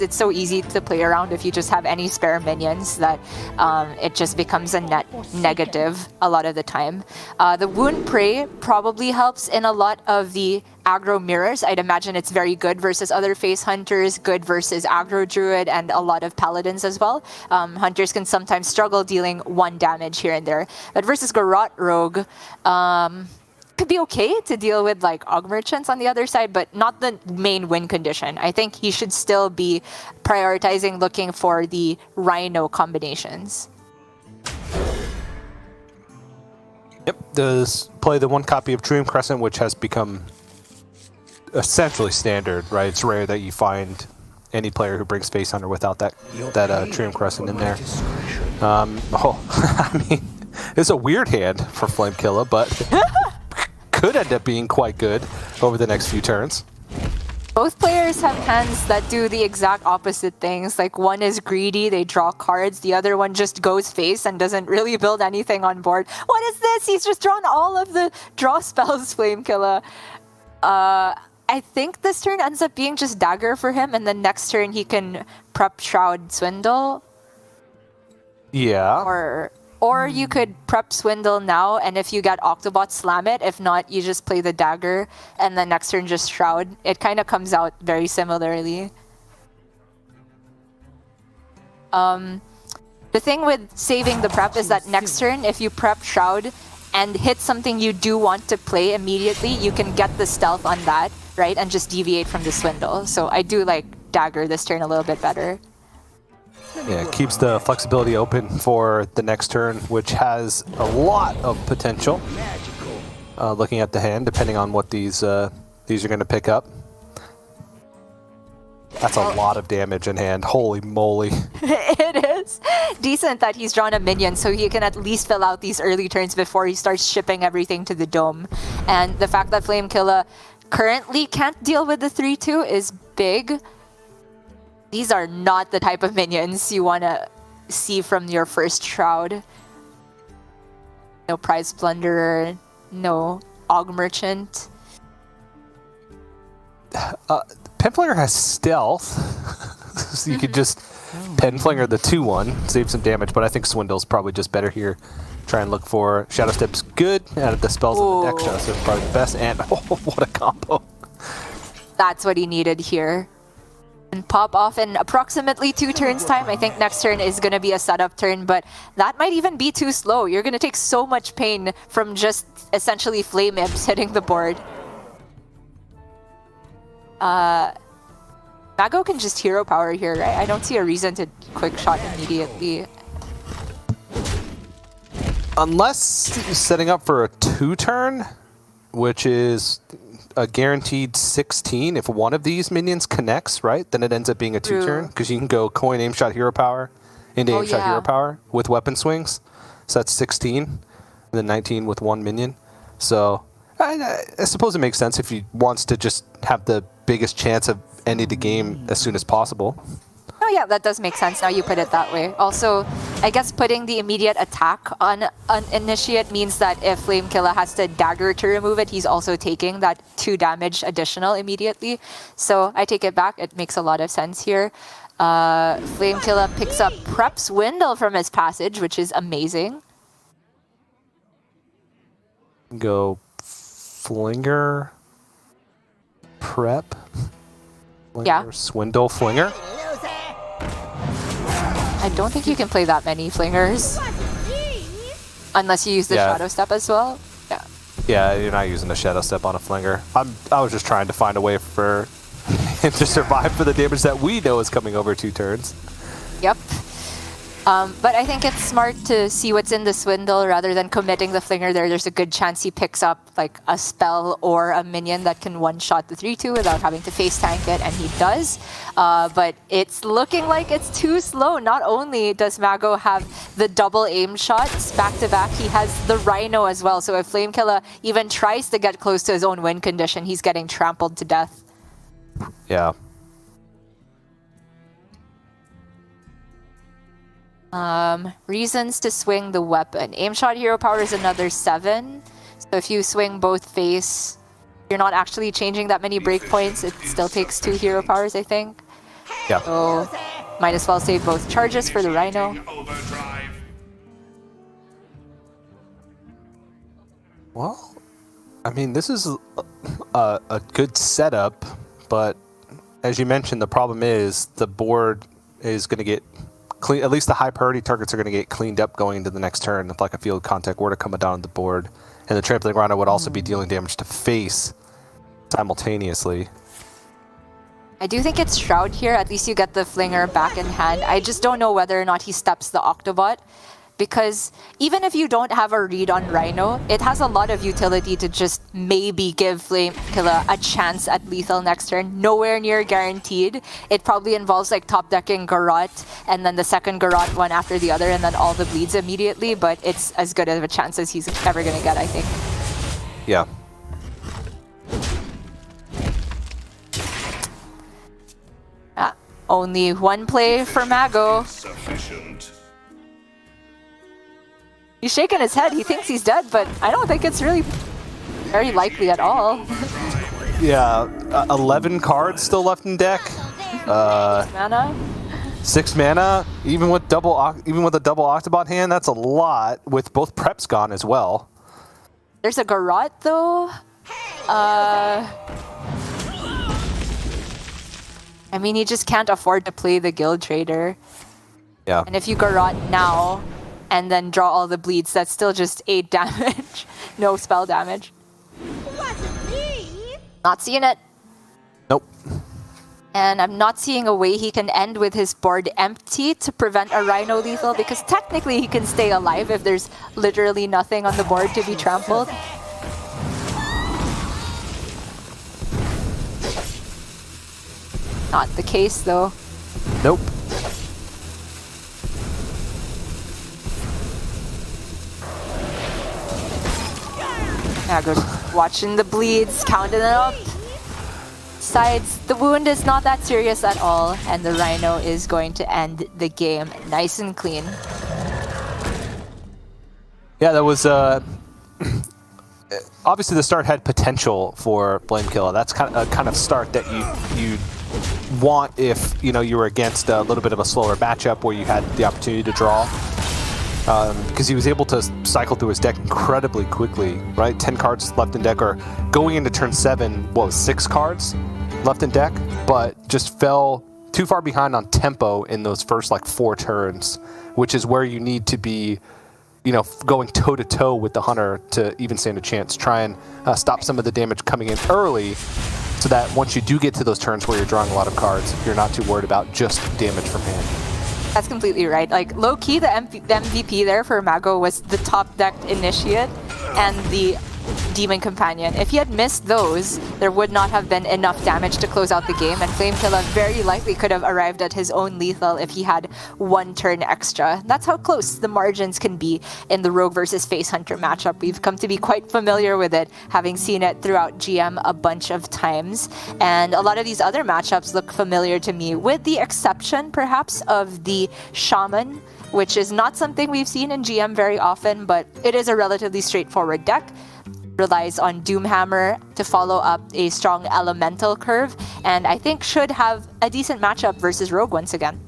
it's so easy to play around if you just have any spare minions that it just becomes a net negative a lot of the time. The Wound Prey probably helps in a lot of the aggro mirrors. I'd imagine it's very good versus other face hunters, good versus aggro druid, and a lot of paladins as well. Hunters can sometimes struggle dealing 1 damage here and there. But versus Garrote Rogue, could be okay to deal with like Og Merchants on the other side, but not the main win condition. I think he should still be prioritizing looking for the Rhino combinations. Yep, does play the 1 copy of Dream Crescent, which has become essentially standard, right? It's rare that you find any player who brings Face Hunter without that Dream Crescent in there. I mean, it's a weird hand for Flamekilla, but could end up being quite good over the next few turns. Both players have hands that do the exact opposite things. Like one is greedy, they draw cards. The other one just goes face and doesn't really build anything on board. What is this? He's just drawn all of the draw spells, Flamekilla. I think this turn ends up being just Dagger for him, and then next turn he can prep Shroud Swindle. Yeah. Or you could prep Swindle now, and if you get Octobot, slam it. If not, you just play the Dagger, and then next turn just Shroud. It kind of comes out very similarly. The thing with saving the prep is that next turn, if you prep Shroud and hit something you do want to play immediately, you can get the stealth on that, right? And just deviate from the Swindle. So I do like Dagger this turn a little bit better. Yeah, it keeps the flexibility open for the next turn, which has a lot of potential. Looking at the hand, depending on what these are going to pick up. That's a lot of damage in hand. Holy moly. It is decent that he's drawn a minion, so he can at least fill out these early turns before he starts shipping everything to the dome. And the fact that Flamekilla currently can't deal with the 3-2 is big. These are not the type of minions you want to see from your first Shroud. No Prize Plunderer, no Og Merchant. Penflinger has stealth, so you could just Penflinger the 2-1, save some damage, but I think Swindle's probably just better here. Try and look for Shadow Step's good, added the spells on the deck, Shadow Step's probably the best, and oh, what a combo. That's what he needed here. And pop off in approximately 2 turns time. I think next turn is going to be a setup turn, but that might even be too slow. You're going to take so much pain from just essentially Flame Imps hitting the board. Maggo can just hero power here, right? I don't see a reason to quick shot immediately. Unless setting up for a 2-turn, which is a guaranteed 16. If one of these minions connects, right, then it ends up being a 2-turn, because you can go coin aim shot hero power into aim shot hero power with weapon swings. So that's 16, and then 19 with 1 minion. So I suppose it makes sense if he wants to just have the biggest chance of ending the game as soon as possible. Oh yeah, that does make sense now you put it that way. Also, I guess putting the immediate attack on an initiate means that if Flamekilla has to dagger to remove it, he's also taking that 2 damage additional immediately. So I take it back, it makes a lot of sense here. Flamekilla picks up Prep Swindle from his passage, which is amazing. Go Flinger, Prep, Flinger, Swindle, Flinger. I don't think you can play that many Flingers. Unless you use the Shadow Step as well. Yeah. Yeah, you're not using the Shadow Step on a Flinger. I was just trying to find a way for him to survive for the damage that we know is coming over 2 turns. Yep. But I think it's smart to see what's in the Swindle rather than committing the Flinger there. There's a good chance he picks up like a spell or a minion that can one-shot the 3-2 without having to face tank it, and he does. But it's looking like it's too slow. Not only does Maggo have the double aim shots back-to-back, he has the Rhino as well. So if Flamekilla even tries to get close to his own win condition, he's getting trampled to death. Yeah. Reasons to swing the weapon. Aim shot hero power is another 7. So if you swing both face, you're not actually changing that many breakpoints. It still takes 2 hero powers, I think. Yeah. So might as well save both charges for the Rhino. Well, I mean, this is a good setup, but as you mentioned, the problem is the board is going to get clean. At least the high priority targets are going to get cleaned up going into the next turn. If like a field contact were to come down on the board, and the trampling Rhino would also be dealing damage to face simultaneously. I do think it's Shroud here. At least you get the Flinger back in hand. I just don't know whether or not he steps the Octobot, because even if you don't have a read on Rhino, it has a lot of utility to just maybe give Flamekilla a chance at lethal next turn. Nowhere near guaranteed. It probably involves like top decking Garrot and then the second Garrot one after the other and then all the bleeds immediately, but it's as good of a chance as he's ever going to get, I think. Yeah. Only one play for Maggo. He's shaking his head. He thinks he's dead, but I don't think it's really very likely at all. Yeah, 11 cards still left in deck. 6 mana. 6 mana, even with a double Octobot hand, that's a lot. With both preps gone as well. There's a Garrot though. I mean, he just can't afford to play the Guild Trader. Yeah. And if you Garrot now and then draw all the bleeds, that's still just 8 damage. No spell damage. Not seeing it. Nope. And I'm not seeing a way he can end with his board empty to prevent a Rhino lethal, because technically he can stay alive if there's literally nothing on the board to be trampled. Not the case though. Nope. Maggo watching the bleeds, counting it up. Sides, the wound is not that serious at all, and the Rhino is going to end the game nice and clean. Yeah, that was obviously the start had potential for Flamekilla. That's kind of start that you want if you were against a little bit of a slower matchup where you had the opportunity to draw. Because he was able to cycle through his deck incredibly quickly, right? 10 cards left in deck, or going into turn 7, what was 6 cards left in deck, but just fell too far behind on tempo in those first like 4 turns, which is where you need to be, going toe to toe with the Hunter to even stand a chance. Try and stop some of the damage coming in early, so that once you do get to those turns where you're drawing a lot of cards, you're not too worried about just damage from hand. That's completely right. Like, low-key, the MVP there for Maggo was the top-decked Initiate and the Demon Companion. If he had missed those, there would not have been enough damage to close out the game, and Flamekilla very likely could have arrived at his own lethal if he had 1 turn extra. That's how close the margins can be in the Rogue versus Face Hunter matchup. We've come to be quite familiar with it, having seen it throughout GM a bunch of times, and a lot of these other matchups look familiar to me, with the exception, perhaps, of the Shaman, which is not something we've seen in GM very often, but it is a relatively straightforward deck. Relies on Doomhammer to follow up a strong elemental curve, and I think should have a decent matchup versus Rogue once again.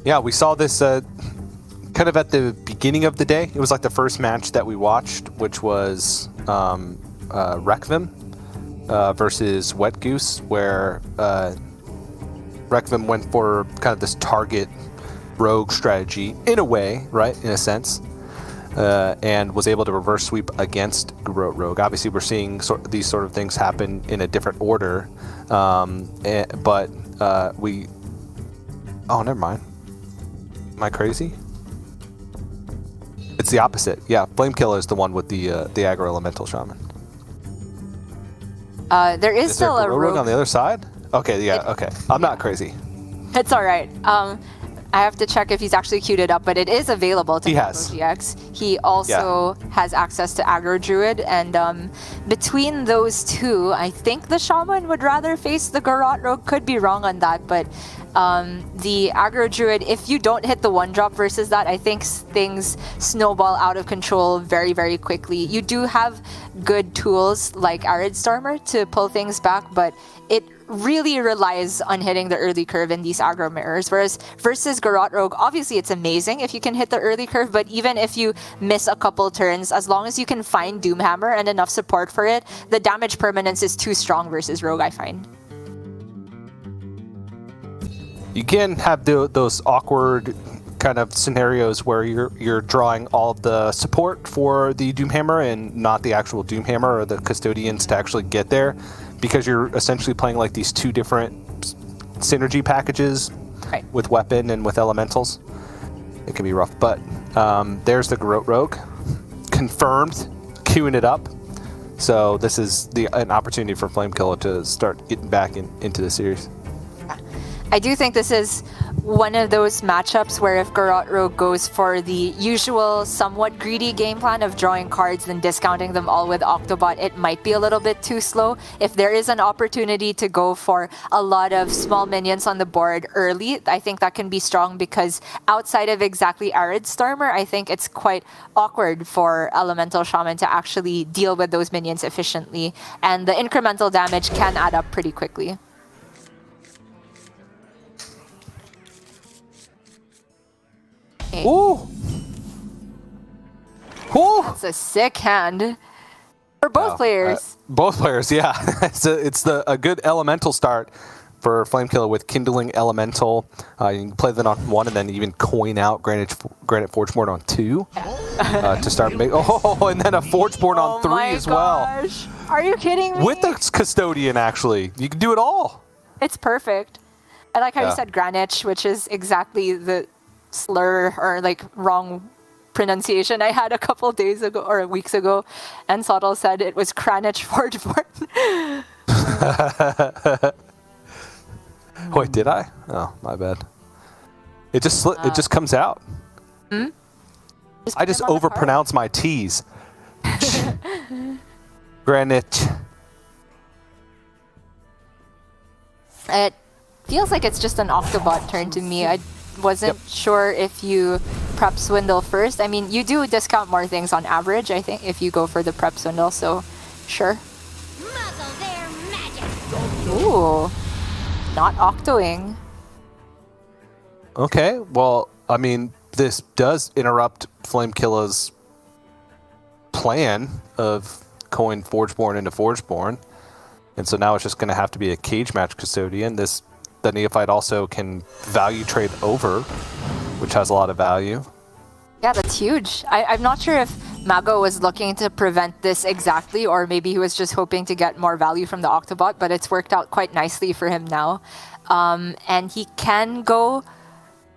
Yeah, we saw this kind of at the beginning of the day. It was like the first match that we watched, which was Requiem versus Wet Goose, where Requiem went for kind of this target rogue strategy in a way, right, in a sense. And was able to reverse sweep against Rogue. Obviously, we're seeing these sort of things happen in a different order, but we... Oh, never mind. Am I crazy? It's the opposite. Yeah, Flamekilla is the one with the aggro elemental shaman. There is still a Rogue on the other side? Okay, yeah, okay. I'm not crazy. It's all right. I have to check if he's actually queued it up, but it is available to MaggoGx. He also has access to Aggro Druid, and between those two, I think the Shaman would rather face the Garrot Rogue. Could be wrong on that, but the Aggro Druid, if you don't hit the 1-drop versus that, I think things snowball out of control very, very quickly. You do have good tools like Arid Stormer to pull things back, but it really relies on hitting the early curve in these aggro mirrors, whereas versus Garrote Rogue, obviously it's amazing if you can hit the early curve, but even if you miss a couple turns, as long as you can find Doomhammer and enough support for it, the damage permanence is too strong versus Rogue, I find. You can have those awkward kind of scenarios where you're drawing all of the support for the Doomhammer and not the actual Doomhammer or the custodians to actually get there, because you're essentially playing like these two different synergy packages with weapon and with elementals. It can be rough, but there's the Garrote Rogue, confirmed, queuing it up. So this is an opportunity for Flamekilla to start getting back into the series. I do think this is one of those matchups where if Garrote Rogue goes for the usual somewhat greedy game plan of drawing cards and discounting them all with Octobot, it might be a little bit too slow. If there is an opportunity to go for a lot of small minions on the board early, I think that can be strong, because outside of exactly Arid Stormer, I think it's quite awkward for Elemental Shaman to actually deal with those minions efficiently, and the incremental damage can add up pretty quickly. Ooh! Ooh! That's a sick hand for both players. Both players, yeah. It's a good elemental start for Flamekilla with Kindling Elemental. You can play that on 1 and then even coin out Granite Forgeborn on 2 to start making. Oh, and then a Forgeborn on 3 as well. Gosh. Are you kidding me? With the Custodian, actually. You can do it all. It's perfect. I like how you said Granite, which is exactly the slur or like wrong pronunciation I had a couple days ago or weeks ago, and Sottle said it was Kranich Forgeborn. Wait, did I? Oh, my bad. It just it just comes out. I just overpronounce my T's. Granite. It feels like it's just an Octobot turn to me. I wasn't sure if you prep swindle first. I mean, you do discount more things on average, I think, if you go for the prep swindle, so sure. Ooh, not octoing. Okay, well, I mean, this does interrupt Flamekilla's plan of coin Forgeborn into Forgeborn, and so now it's just going to have to be a cage match custodian. The Neophyte also can value trade over, which has a lot of value. Yeah, that's huge. I'm not sure if Maggo was looking to prevent this exactly, or maybe he was just hoping to get more value from the Octobot, but it's worked out quite nicely for him now. And he can go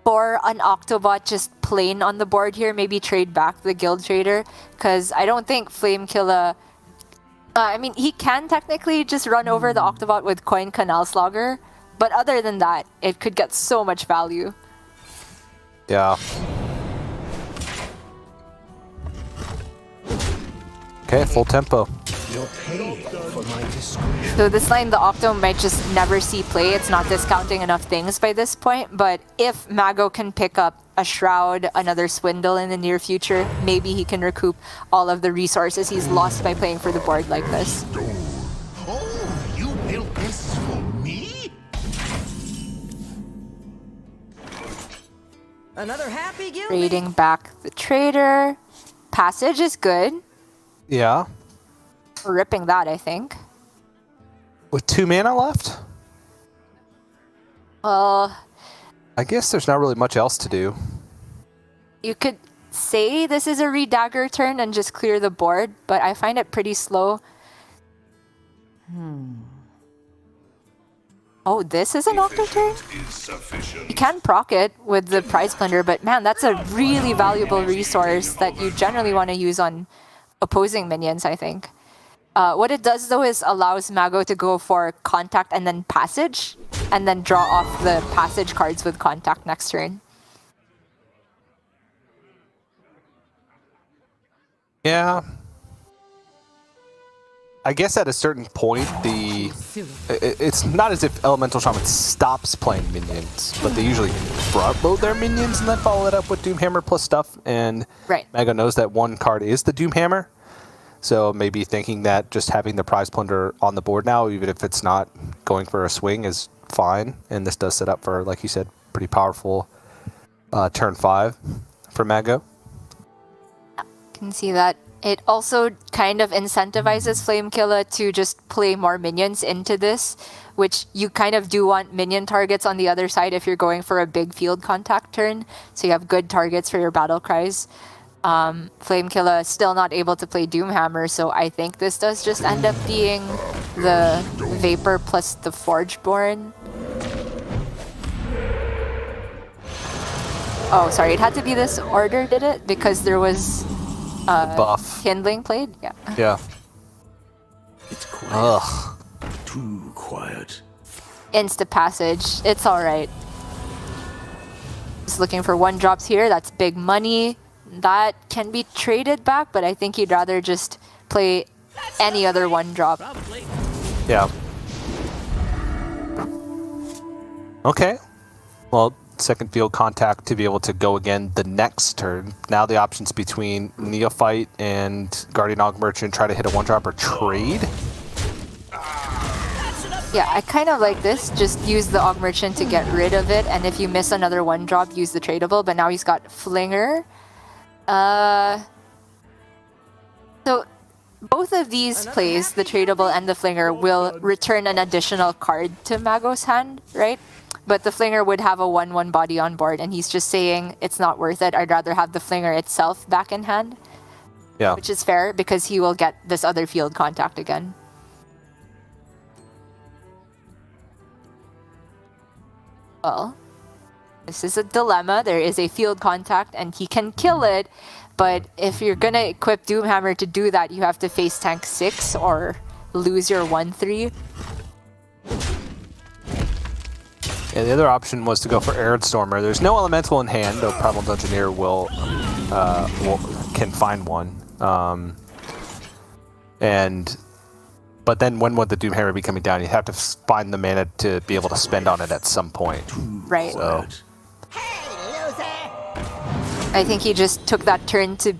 for an Octobot just plain on the board here, maybe trade back the Guild Trader, because I don't think Flamekilla... I mean, he can technically just run over the Octobot with Coin Canal Slogger, but other than that, it could get so much value. Yeah. Okay, full tempo. So this line, the Octo might just never see play. It's not discounting enough things by this point, but if Maggo can pick up a Shroud, another Swindle in the near future, maybe he can recoup all of the resources he's lost by playing for the board like this. Oh, you built this for me? Another happy guild. Trading back the Trader. Passage is good. Yeah. We're ripping that, I think. With 2 mana left? Well, I guess there's not really much else to do. you could say this is a redagger turn and just clear the board, but I find it pretty slow. Oh, this is an Octo turn? You can proc it with the Prize Plunder, but man, that's a really valuable resource that you generally want to use on opposing minions, I think. What it does, though, is allows Maggo to go for Contact and then Passage, and then draw off the Passage cards with Contact next turn. Yeah. I guess at a certain point, it's not as if Elemental Shaman stops playing minions, but they usually front load their minions and then follow it up with Doomhammer plus stuff, and Right. Maggo knows that one card is the Doomhammer. So maybe thinking that just having the prize plunder on the board now, even if it's not going for a swing, is fine. And this does set up for, like you said, pretty powerful turn 5 for Maggo. Can see that. It also kind of incentivizes Flamekilla to just play more minions into this, which you kind of do want minion targets on the other side if you're going for a big field contact turn. So you have good targets for your battle cries. Flamekilla is still not able to play Doomhammer, so I think this does just end up being the Vapor plus the Forgeborn. Oh, sorry, it had to be this order, did it? Because there was buff. Kindling played? Yeah. Yeah. It's quiet. Ugh. Too quiet. Insta passage. It's alright. Just looking for 1-drops here. That's big money. That can be traded back, but I think you'd rather just play any other 1-drop. Yeah. Okay. Well, second field contact to be able to go again the next turn. Now the options between Neophyte and Guardian Og Merchant, try to hit a 1-drop or trade. Yeah, I kind of like this. Just use the Og Merchant to get rid of it, and if you miss another 1-drop, use the tradable. But now he's got Flinger. So both of these plays, the tradable and the Flinger, will return an additional card to Maggo's hand, right? But the Flinger would have a 1/1 body on board, and he's just saying it's not worth it. I'd rather have the Flinger itself back in hand. Yeah. Which is fair, because he will get this other field contact again. Well, this is a dilemma. There is a field contact, and he can kill it. But if you're gonna equip Doomhammer to do that, you have to face tank 6 or lose your 1/3. Yeah, the other option was to go for Airdstormer. There's no elemental in hand, though Primal Dungeoneer can find one. But then when would the Doomhammer be coming down? You have to find the mana to be able to spend on it at some point. Right. So. I think he just took that turn to,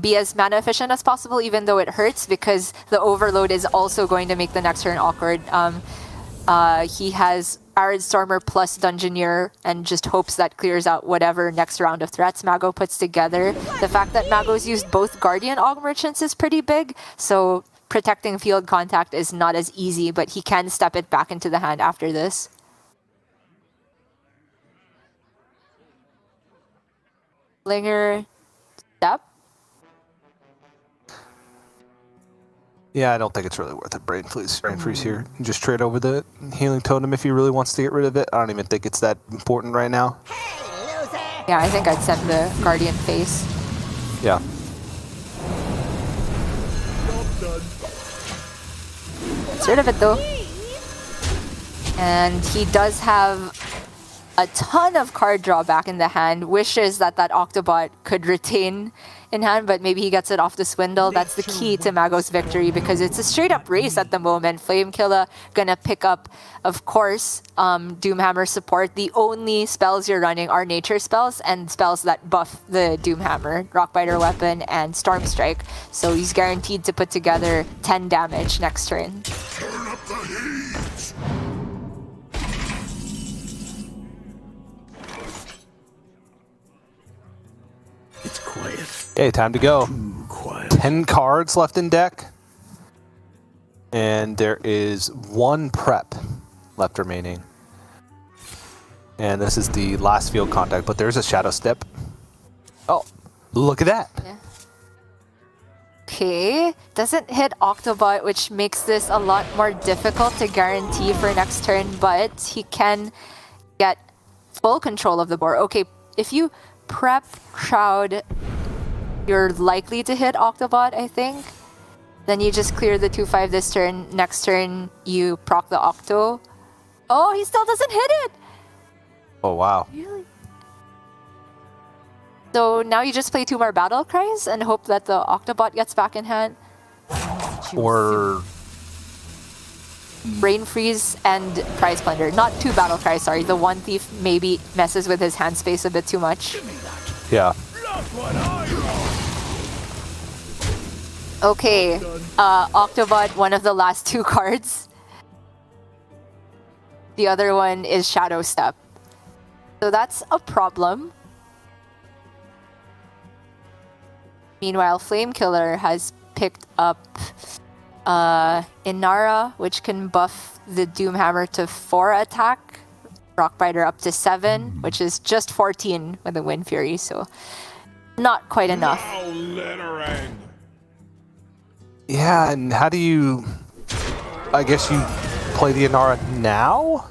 be as mana efficient as possible, even though it hurts, because the overload is also going to make the next turn awkward. He has Arid Stormer plus Dungeoneer and just hopes that clears out whatever next round of threats Maggo puts together. The fact that Maggo's used both Guardian Og Merchants is pretty big, so protecting field contact is not as easy, but he can step it back into the hand after this. Flinger, step. Yeah, I don't think it's really worth it. Brain freeze here. You just trade over the healing totem if he really wants to get rid of it. I don't even think it's that important right now. Yeah, I think I'd send the Guardian face. Yeah. Gets rid of it though. And he does have a ton of card draw back in the hand. Wishes that Octobot could retain in hand, but maybe he gets it off the Swindle. That's the key to Maggo's victory, because it's a straight up race at the moment. Flamekilla gonna pick up, of course, Doomhammer support. The only spells you're running are nature spells and spells that buff the Doomhammer, Rockbiter Weapon and Storm Strike. So he's guaranteed to put together 10 damage next turn. Turn up the heat. It's quiet. Okay, time to go. Too quiet. 10 cards left in deck. And there is 1 prep left remaining. And this is the last field contact, but there's a Shadow Step. Oh, look at that. Yeah. Okay, doesn't hit Octobot, which makes this a lot more difficult to guarantee for next turn, but he can get full control of the board. Okay, if you prep Shroud, you're likely to hit Octobot, I think. Then you just clear the 2/5 this turn. Next turn, you proc the Octo. Oh, he still doesn't hit it! Oh, wow. Really? So now you just play 2 more Battle Cries and hope that the Octobot gets back in hand. Or Brain Freeze and Prize Plunder. Not 2 Battle Cries, sorry. The 1 Thief maybe messes with his hand space a bit too much. yeah. Okay, Octobot, one of the last two cards. The other one is Shadow Step. So that's a problem. Meanwhile, Flamekilla has picked up Inara, which can buff the Doomhammer to 4 attack. Rockbiter up to 7, which is just 14 with the Wind Fury, so not quite enough. Yeah, and how do you... I guess you play the Inara now?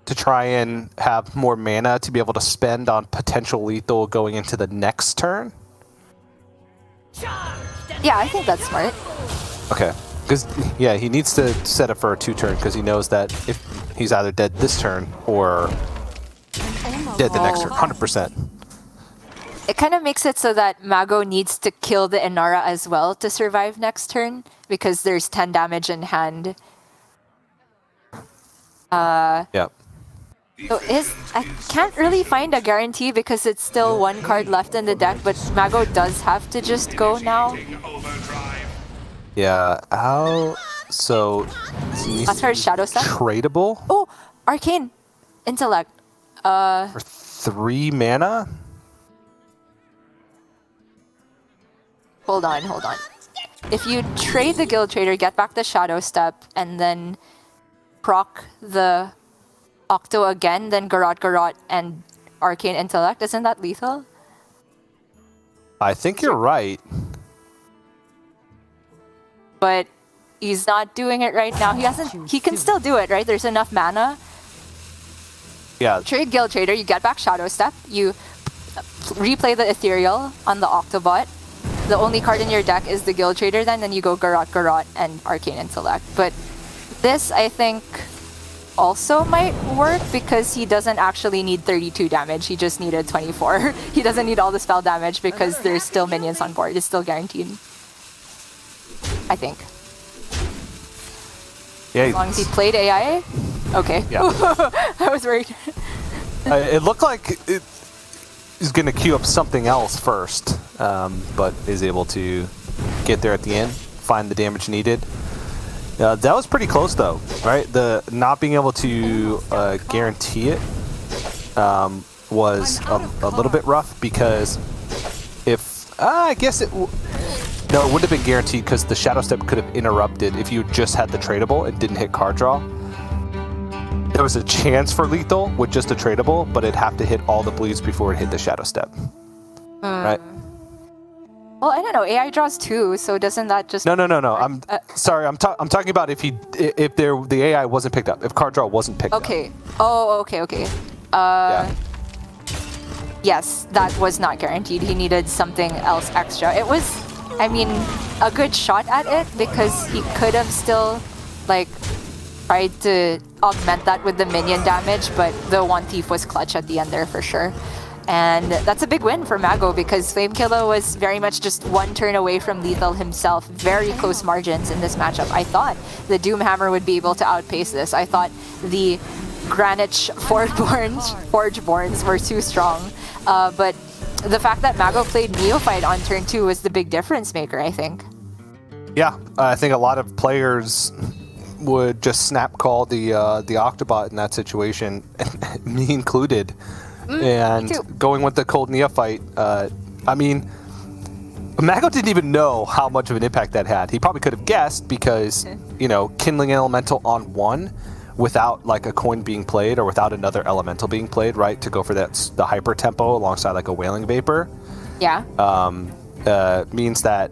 To try and have more mana to be able to spend on potential lethal going into the next turn? Yeah, I think that's smart. Okay. Because, yeah, he needs to set it for a 2-turn because he knows that if he's either dead this turn or dead the next turn, 100%. It kind of makes it so that Maggo needs to kill the Inara as well to survive next turn because there's 10 damage in hand. Yeah. So I can't really find a guarantee because it's still 1 card left in the deck, but Maggo does have to just go now. Yeah, how... So... Last card is Shadow Step. Tradable? Oh, Arcane Intellect. For 3 mana? Hold on. If you trade the Guild Trader, get back the Shadow Step, and then proc the Octo again, then Garrot, and Arcane Intellect, isn't that lethal? I think you're right. But he's not doing it right now. He can still do it, right? There's enough mana. Yeah. Trade Guild Trader, you get back Shadow Step, you replay the Ethereal on the Octobot. The only card in your deck is the Guild Trader, then you go Garrot, and Arcane Intellect. But this, I think, also might work because he doesn't actually need 32 damage. He just needed 24. He doesn't need all the spell damage because there's still minions on board. It's still guaranteed. I think. Yeah. As long as he played AI? Okay. Yeah. I was worried. It looked like he's going to queue up something else first, but is able to get there at the end, find the damage needed. That was pretty close, though, right? The not being able to guarantee it was a little bit rough because if I guess it would have been guaranteed because the Shadow Step could have interrupted if you just had the tradable and didn't hit card draw. There was a chance for lethal with just a tradable, but it'd have to hit all the bleeds before it hit the Shadow Step, right? Well, I don't know. AI draws 2, so doesn't that just... No. I'm sorry. I'm talking about if the AI wasn't picked up, if card draw wasn't picked up. Okay. Oh, okay. Yeah. Yes, that was not guaranteed. He needed something else extra. It was, I mean, a good shot at it because he could have still, like, tried to augment that with the minion damage, but the One Thief was clutch at the end there for sure. And that's a big win for Maggo because Flamekilla was very much just 1 turn away from lethal himself. Very close margins in this matchup. I thought the Doomhammer would be able to outpace this. I thought the Greenwich Forgeborns were too strong. But the fact that Maggo played Neophyte on turn 2 was the big difference maker, I think. Yeah, I think a lot of players would just snap call the Octobot in that situation, me included. And going with the cold Neophyte, I mean, Maggo didn't even know how much of an impact that had. He probably could have guessed because, Kindling Elemental on 1 without like a coin being played or without another elemental being played, right, to go for the hyper tempo alongside like a Wailing Vapor. Yeah. Means that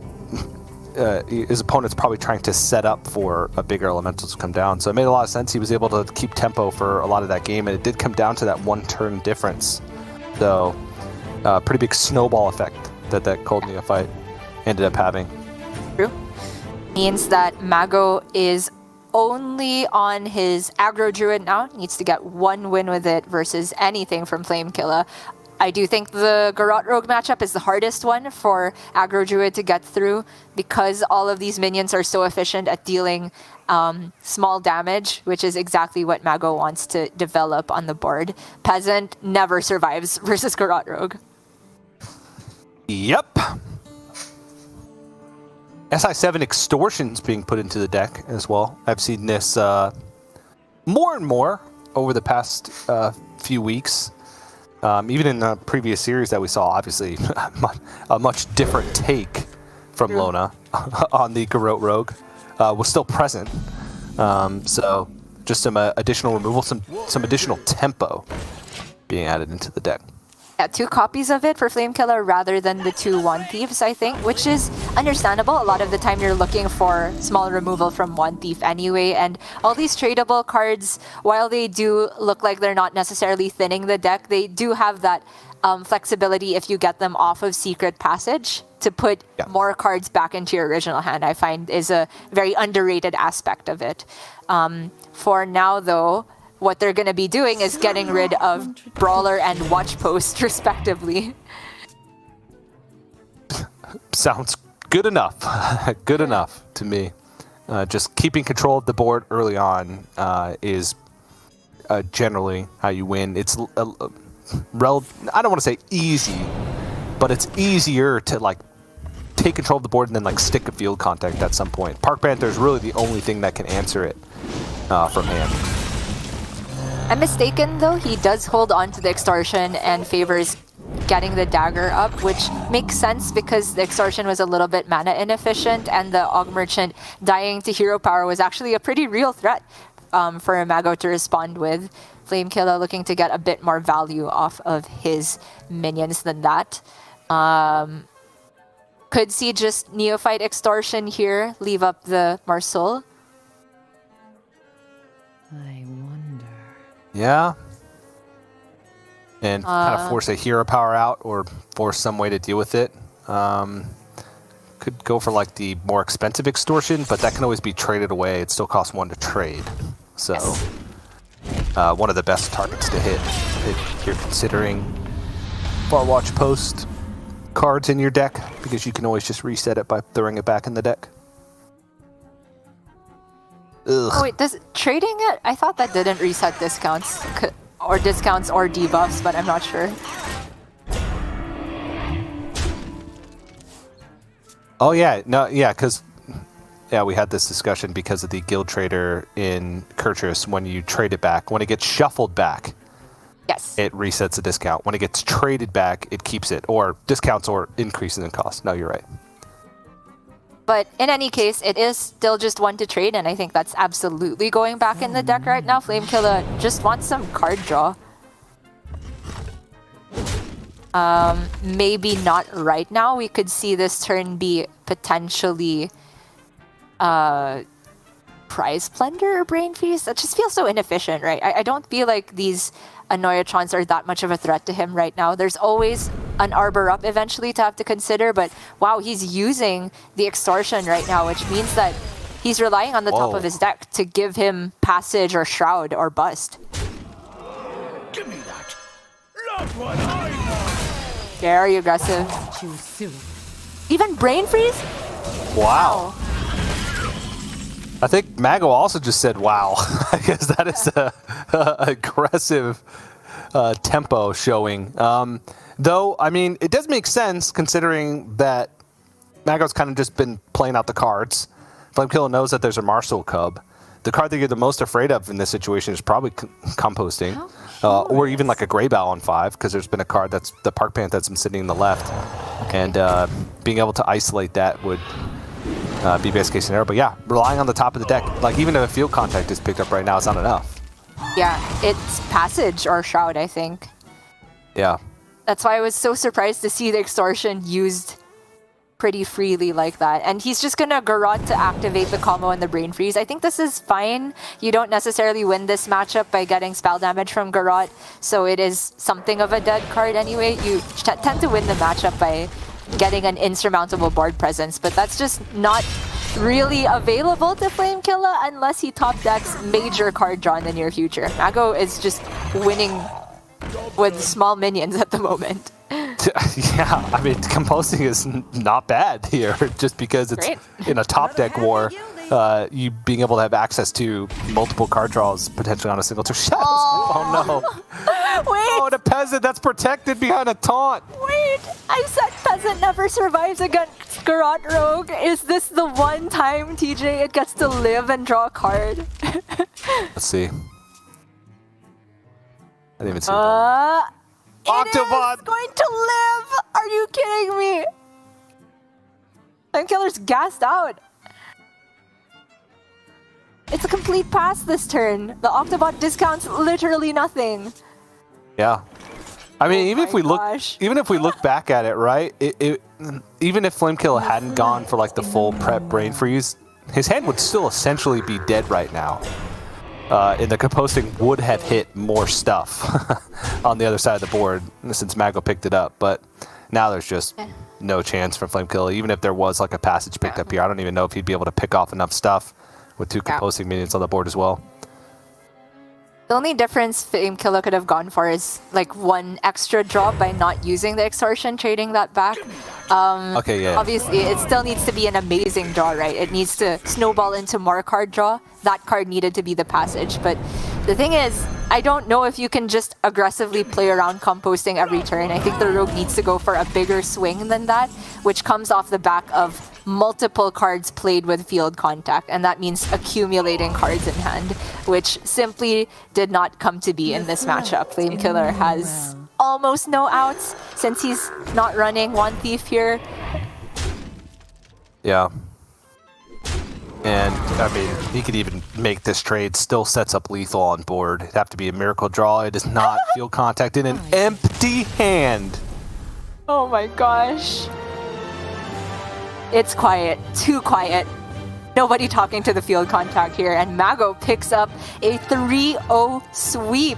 his opponent's probably trying to set up for a bigger elemental to come down. So it made a lot of sense. He was able to keep tempo for a lot of that game, and it did come down to that 1 turn difference. So pretty big snowball effect that cold Neophyte ended up having. True. Means that Maggo is only on his aggro druid now. Needs to get 1 win with it versus anything from Flamekilla. I do think the Garrot Rogue matchup is the hardest one for aggro druid to get through because all of these minions are so efficient at dealing small damage, which is exactly what Maggo wants to develop on the board. Peasant never survives versus Garrot Rogue. Yep. SI7 Extortion's being put into the deck as well. I've seen this more and more over the past few weeks. Even in the previous series that we saw, obviously, a much different take from Lona on the Garrote Rogue was still present. So just some additional removal, some additional tempo being added into the deck. Yeah, 2 copies of it for Flamekilla rather than the 2 Wand Thieves, I think, which is understandable. A lot of the time you're looking for small removal from Wand Thief anyway, and all these tradable cards, while they do look like they're not necessarily thinning the deck, they do have that flexibility if you get them off of Secret Passage to put more cards back into your original hand, I find is a very underrated aspect of it. For now, though, what they're going to be doing is getting rid of Brawler and Watch Post, respectively. Sounds good enough. Good enough to me. Just keeping control of the board early on is generally how you win. It's I don't want to say easy, but it's easier to like take control of the board and then like stick a field contact at some point. Park Panther is really the only thing that can answer it from hand. I'm mistaken, though. He does hold on to the Extortion and favors getting the dagger up, which makes sense because the Extortion was a little bit mana inefficient, and the Og Merchant dying to hero power was actually a pretty real threat for Maggo to respond with. Flamekilla looking to get a bit more value off of his minions than that. Could see just Neophyte Extortion here, leave up the Marsul. I wonder. Yeah. And kind of force a hero power out or force some way to deal with it. Could go for like the more expensive Extortion, but that can always be traded away. It still costs 1 to trade. So one of the best targets to hit if you're considering Far Watch Post cards in your deck, because you can always just reset it by throwing it back in the deck. Ugh. Oh wait, does trading it? I thought that didn't reset discounts or debuffs, but I'm not sure. Oh yeah, no, yeah, because we had this discussion because of the guild trader in Gjrstad. When you trade it back, when it gets shuffled back, yes, it resets the discount. When it gets traded back, it keeps it, or discounts or increases in cost. No, you're right. But in any case, it is still just 1 to trade, and I think that's absolutely going back in the deck right now. Flamekilla just wants some card draw. Maybe not right now. We could see this turn be potentially Prize Plunder or Brain Feast. That just feels so inefficient, right? I don't feel like these Annoyatrons are that much of a threat to him right now. There's always an Arbor up eventually to have to consider, but wow, he's using the Extortion right now, which means that he's relying on the top of his deck to give him Passage or Shroud or Bust. Give me that. Not what I want. Very aggressive. Too soon. Even Brain Freeze? Wow. I think Maggo also just said wow, because that is a aggressive tempo showing. Though, I mean, it does make sense considering that Maggo's kind of just been playing out the cards. Flamekilla knows that there's a Marshall Cub. The card that you're the most afraid of in this situation is probably composting, or even like a Grey Bow on 5, because there's been a card that's the Park Panther that's been sitting in the left, and being able to isolate that would be best case scenario. But yeah, relying on the top of the deck, like even if a field contact is picked up right now, it's not enough. Yeah, it's Passage or Shroud, I think. Yeah. That's why I was so surprised to see the Extortion used pretty freely like that. And he's just gonna Garrote to activate the combo and the Brain Freeze. I think this is fine. You don't necessarily win this matchup by getting spell damage from Garrote, so it is something of a dead card anyway. You tend to win the matchup by getting an insurmountable board presence, but that's just not really available to Flamekilla unless he top decks major card draw in the near future. Maggo is just winning with small minions at the moment. Yeah, I mean, composting is not bad here, just because it's in a top deck war. You being able to have access to multiple card draws potentially on a single turn. Oh no! Oh, the peasant that's protected behind a taunt. Wait! I said peasant never survives against Garrote Rogue. Is this the one time, TJ, it gets to live and draw a card? Let's see. I didn't even see Octobot! It is going to live! Are you kidding me? Flamekiller's gassed out. It's a complete pass this turn. The Octobot discounts literally nothing. Yeah. I mean, even if we look back at it, right? Even if Flamekilla hadn't gone for like the full prep brain freeze, his hand would still essentially be dead right now. And the composting would have hit more stuff on the other side of the board since Maggo picked it up. But now there's just no chance for Flamekilla. Even if there was like a passage picked up here, I don't even know if he'd be able to pick off enough stuff with 2 composting minions on the board as well. The only difference Flamekilla could have gone for is like 1 extra drop by not using the extortion, trading that back. Okay, yeah. Obviously, it still needs to be an amazing draw, right? It needs to snowball into more card draw. That card needed to be the passage. But the thing is, I don't know if you can just aggressively play around composting every turn. I think the Rogue needs to go for a bigger swing than that, which comes off the back of multiple cards played with field contact, and that means accumulating cards in hand, which simply did not come to be in this matchup. Flamekiller has almost no outs since he's not running One Thief here. Yeah. And, I mean, he could even make this trade, still sets up lethal on board. It'd have to be a miracle draw. It does not field contact in an empty hand. Oh my gosh. It's quiet. Too quiet. Nobody talking to the field contact here. And Maggo picks up a 3-0 sweep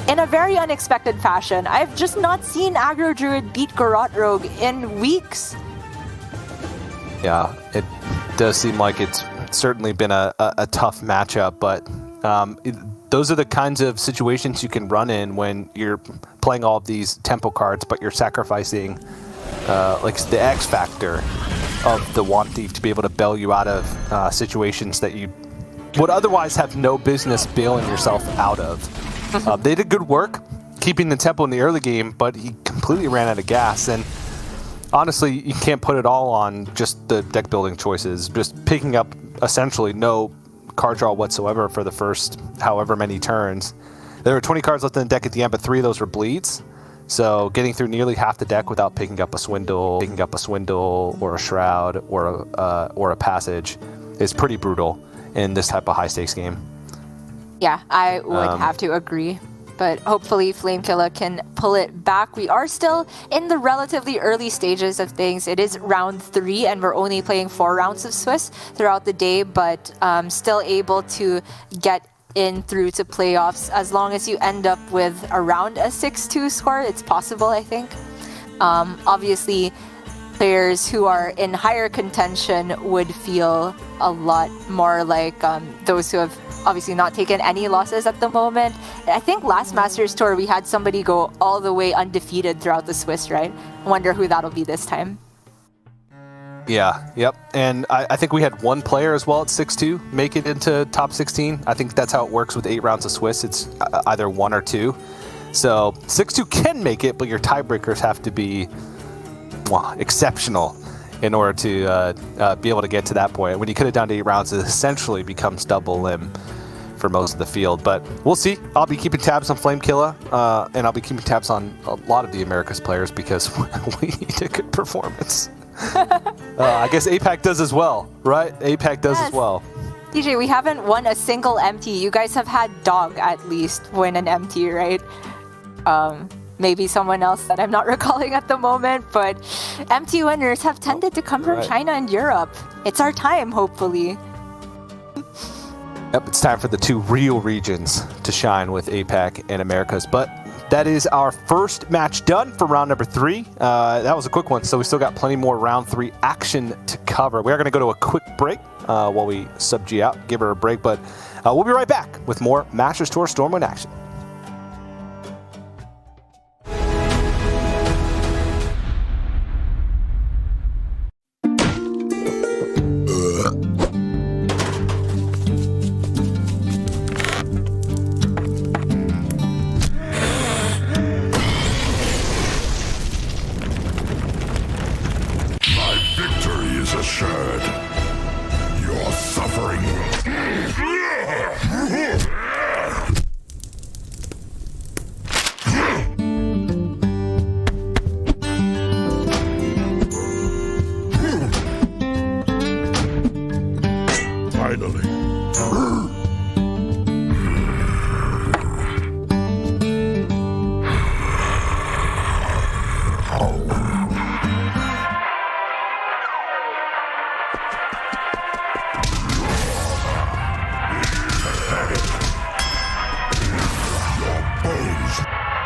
in a very unexpected fashion. I've just not seen Aggro Druid beat Garrote Rogue in weeks. Yeah, it does seem like it's certainly been a tough matchup, but those are the kinds of situations you can run in when you're playing all of these tempo cards, but you're sacrificing like the X factor of the One Thief to be able to bail you out of situations that you would otherwise have no business bailing yourself out of. They did good work keeping the tempo in the early game, but he completely ran out of gas. And honestly, you can't put it all on just the deck building choices. Just picking up essentially no card draw whatsoever for the first however many turns. There were 20 cards left in the deck at the end, but 3 of those were bleeds. So getting through nearly half the deck without picking up a swindle, or a shroud, or a passage is pretty brutal in this type of high stakes game. Yeah, I would have to agree. But hopefully Flamekilla can pull it back. We are still in the relatively early stages of things. It is round 3 and we're only playing 4 rounds of Swiss throughout the day, but still able to get in through to playoffs. As long as you end up with around a 6-2 score, it's possible, I think. Obviously, players who are in higher contention would feel a lot more like those who have obviously not taken any losses at the moment. I think last Masters Tour we had somebody go all the way undefeated throughout the Swiss, right? I wonder who that'll be this time. Yeah, yep. And I think we had one player as well at 6-2 make it into top 16. I think that's how it works with 8 rounds of Swiss. It's either 1 or 2. So 6-2 can make it, but your tiebreakers have to be exceptional in order to be able to get to that point. When you cut it down to 8 rounds, it essentially becomes double limb for most of the field. But we'll see. I'll be keeping tabs on Flamekilla, and I'll be keeping tabs on a lot of the Americas players because we need a good performance. I guess APAC does as well, right? APAC does as well. DJ, we haven't won a single MT. You guys have had Dog at least win an MT, right? Maybe someone else that I'm not recalling at the moment, but MT winners have tended to come from China and Europe. It's our time, hopefully. Yep, it's time for the 2 real regions to shine with APAC and Americas. But that is our first match done for round number 3. That was a quick one, so we still got plenty more round 3 action to cover. We are going to go to a quick break while we sub G out, give her a break, but we'll be right back with more Masters Tour Stormwind action.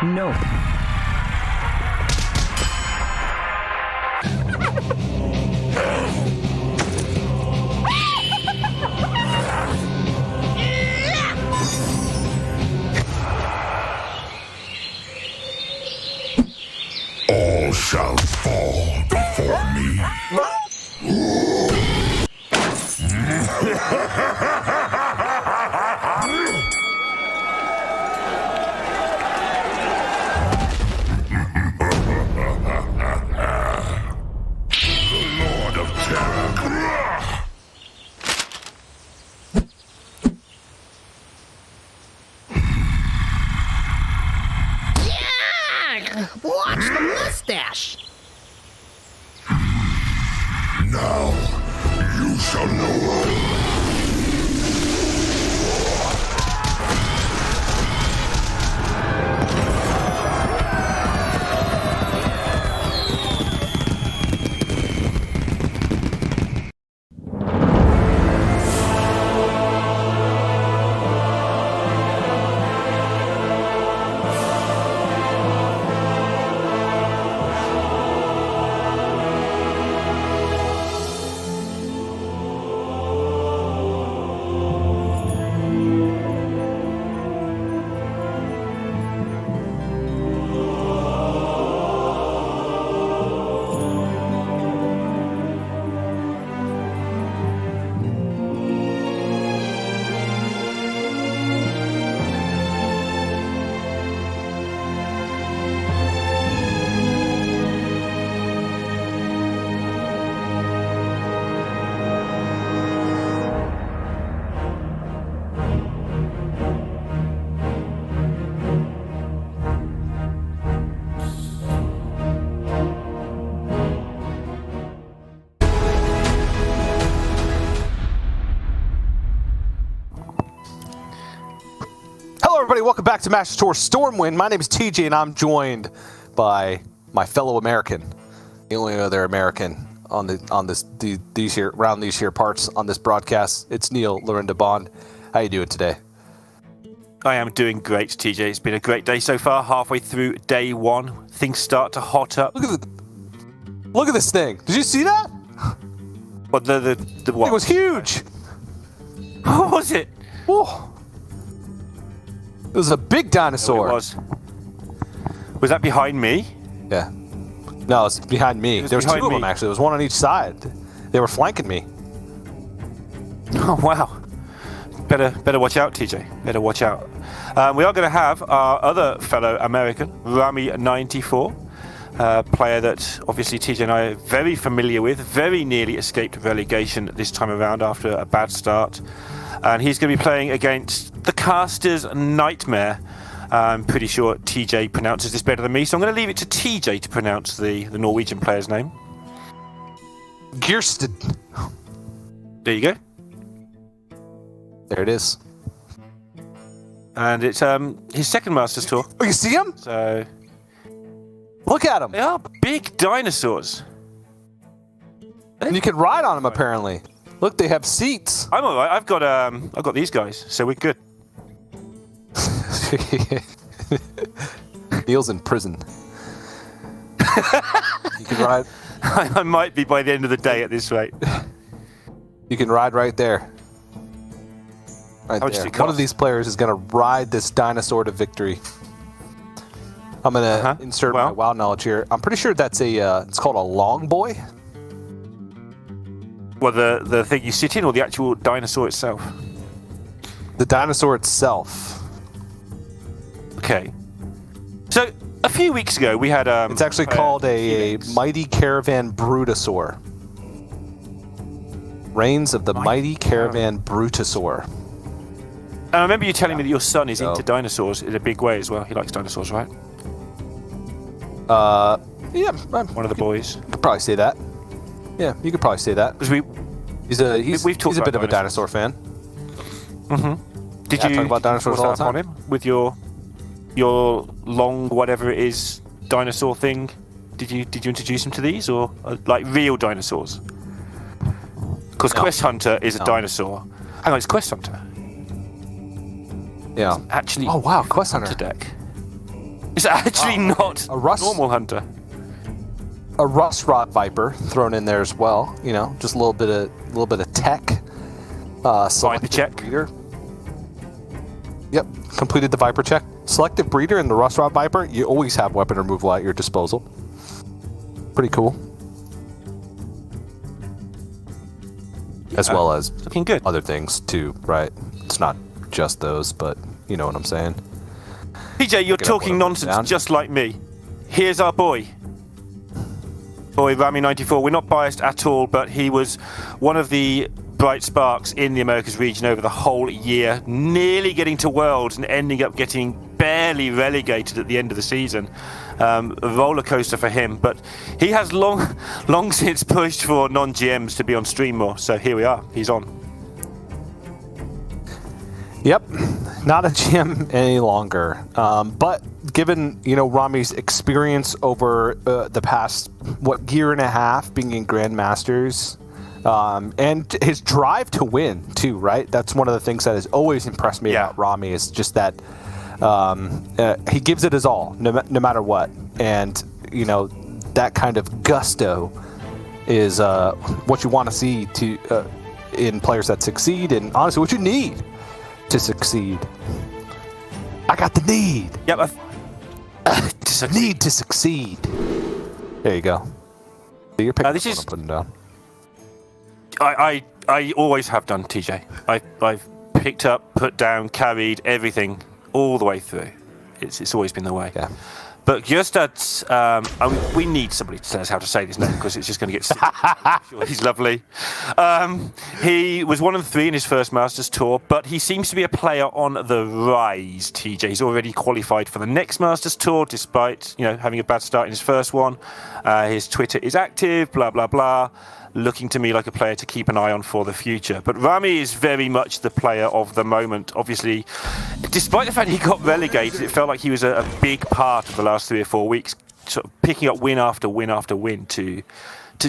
No. All shall fall before me. The Lord of Terror. Watch the mustache! Now you shall know. Everybody, welcome back to Master Tour Stormwind. My name is TJ, and I'm joined by my fellow American, the only other American on these here parts on this broadcast. It's Neil Lorinda Bond. How you doing today? I am doing great, TJ. It's been a great day so far. Halfway through day one, things start to hot up. Look at this thing. Did you see that? What the what? It was huge. What was it? Whoa. It was a big dinosaur. It was. Was that behind me? Yeah. No, it's behind me. There was two of them, actually. There was one on each side. They were flanking me. Oh, wow. Better watch out, TJ. Better watch out. We are going to have our other fellow American, Rami94, player that obviously TJ and I are very familiar with, very nearly escaped relegation this time around after a bad start. And he's going to be playing against the caster's nightmare. I'm pretty sure TJ pronounces this better than me, so I'm going to leave it to TJ to pronounce the Norwegian player's name. Gjrstad. There you go. There it is. And it's his second Masters Tour. Oh, you see him? So look at him. They are big dinosaurs. And you can ride on them, apparently. Look, they have seats. I'm all right. I've got these guys, so we're good. Neil's in prison. You can ride. I might be by the end of the day at this rate. You can ride right there. Right there. One of these players is going to ride this dinosaur to victory. I'm going to insert my WoW knowledge here. I'm pretty sure that's it's called a long boy. Well, the thing you sit in, or the actual dinosaur itself? The dinosaur itself. Okay. So, a few weeks ago, we had... it's actually called a Mighty Caravan Brutosaur. Reigns of the Mighty Caravan Brutosaur. And I remember you telling me that your son is into dinosaurs in a big way as well. He likes dinosaurs, right? Yeah. One of the boys. You could probably say that. Yeah, you could probably say that. Because he's a bit of a dinosaur fan. Mm-hmm. Did you talk about dinosaurs all the time? On him with your long whatever it is dinosaur thing? Did you introduce him to these, or like real dinosaurs? Because Quest Hunter is a dinosaur. Hang on, it's Quest Hunter. Yeah. It's actually Quest Hunter deck. It's actually not A rust- normal hunter. A Rust Rod Viper thrown in there as well. You know, just a little bit of tech. Viper check. Breeder. Yep, completed the Viper check. Selective breeder in the Rust Rod Viper. You always have weapon removal at your disposal. Pretty cool. As well as Looking good. other things too, right? It's not just those, but you know what I'm saying. PJ, you're Get up, talking put 'em nonsense down. just like me. Here's our boy. Boy, Rami94. We're not biased at all, but he was one of the bright sparks in the Americas region over the whole year, nearly getting to Worlds and ending up getting barely relegated at the end of the season. A roller coaster for him, but he has long since pushed for non-GMs to be on stream more, so here we are. He's on. Yep, not a GM any longer. But given Rami's experience over the past year and a half being in Grandmasters, and his drive to win too, right? That's one of the things that has always impressed me about Rami is just that he gives it his all, no matter what, and that kind of gusto is what you want to see in players that succeed, and honestly, what you need to succeed. I got the need. Yep. Need to succeed. There you go. So you're picking this up is- what I'm putting down. I always have done, TJ. I've picked up, put down, carried everything all the way through. It's always been the way. Yeah. But Gjrstad's, we need somebody to tell us how to say this name because it's just going to get silly. Sure, he's lovely. He was one of the three in his first Masters Tour, but he seems to be a player on the rise, TJ. He's already qualified for the next Masters Tour, despite having a bad start in his first one. His Twitter is active, blah, blah, blah. Looking to me like a player to keep an eye on for the future. But Rami is very much the player of the moment. Obviously, despite the fact he got relegated, it felt like he was a big part of the last 3 or 4 weeks, sort of picking up win after win after win to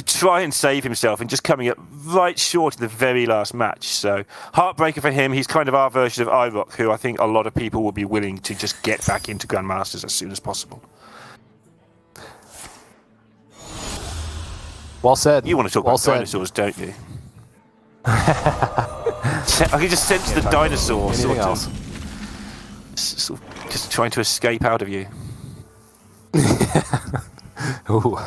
try and save himself and just coming up right short of the very last match. So, heartbreaker for him. He's kind of our version of iRock, who I think a lot of people will be willing to just get back into Grandmasters as soon as possible. Well said. You want to talk about dinosaurs, don't you? I can just sense the dinosaur Anything else? sort of just trying to escape out of you. Ooh,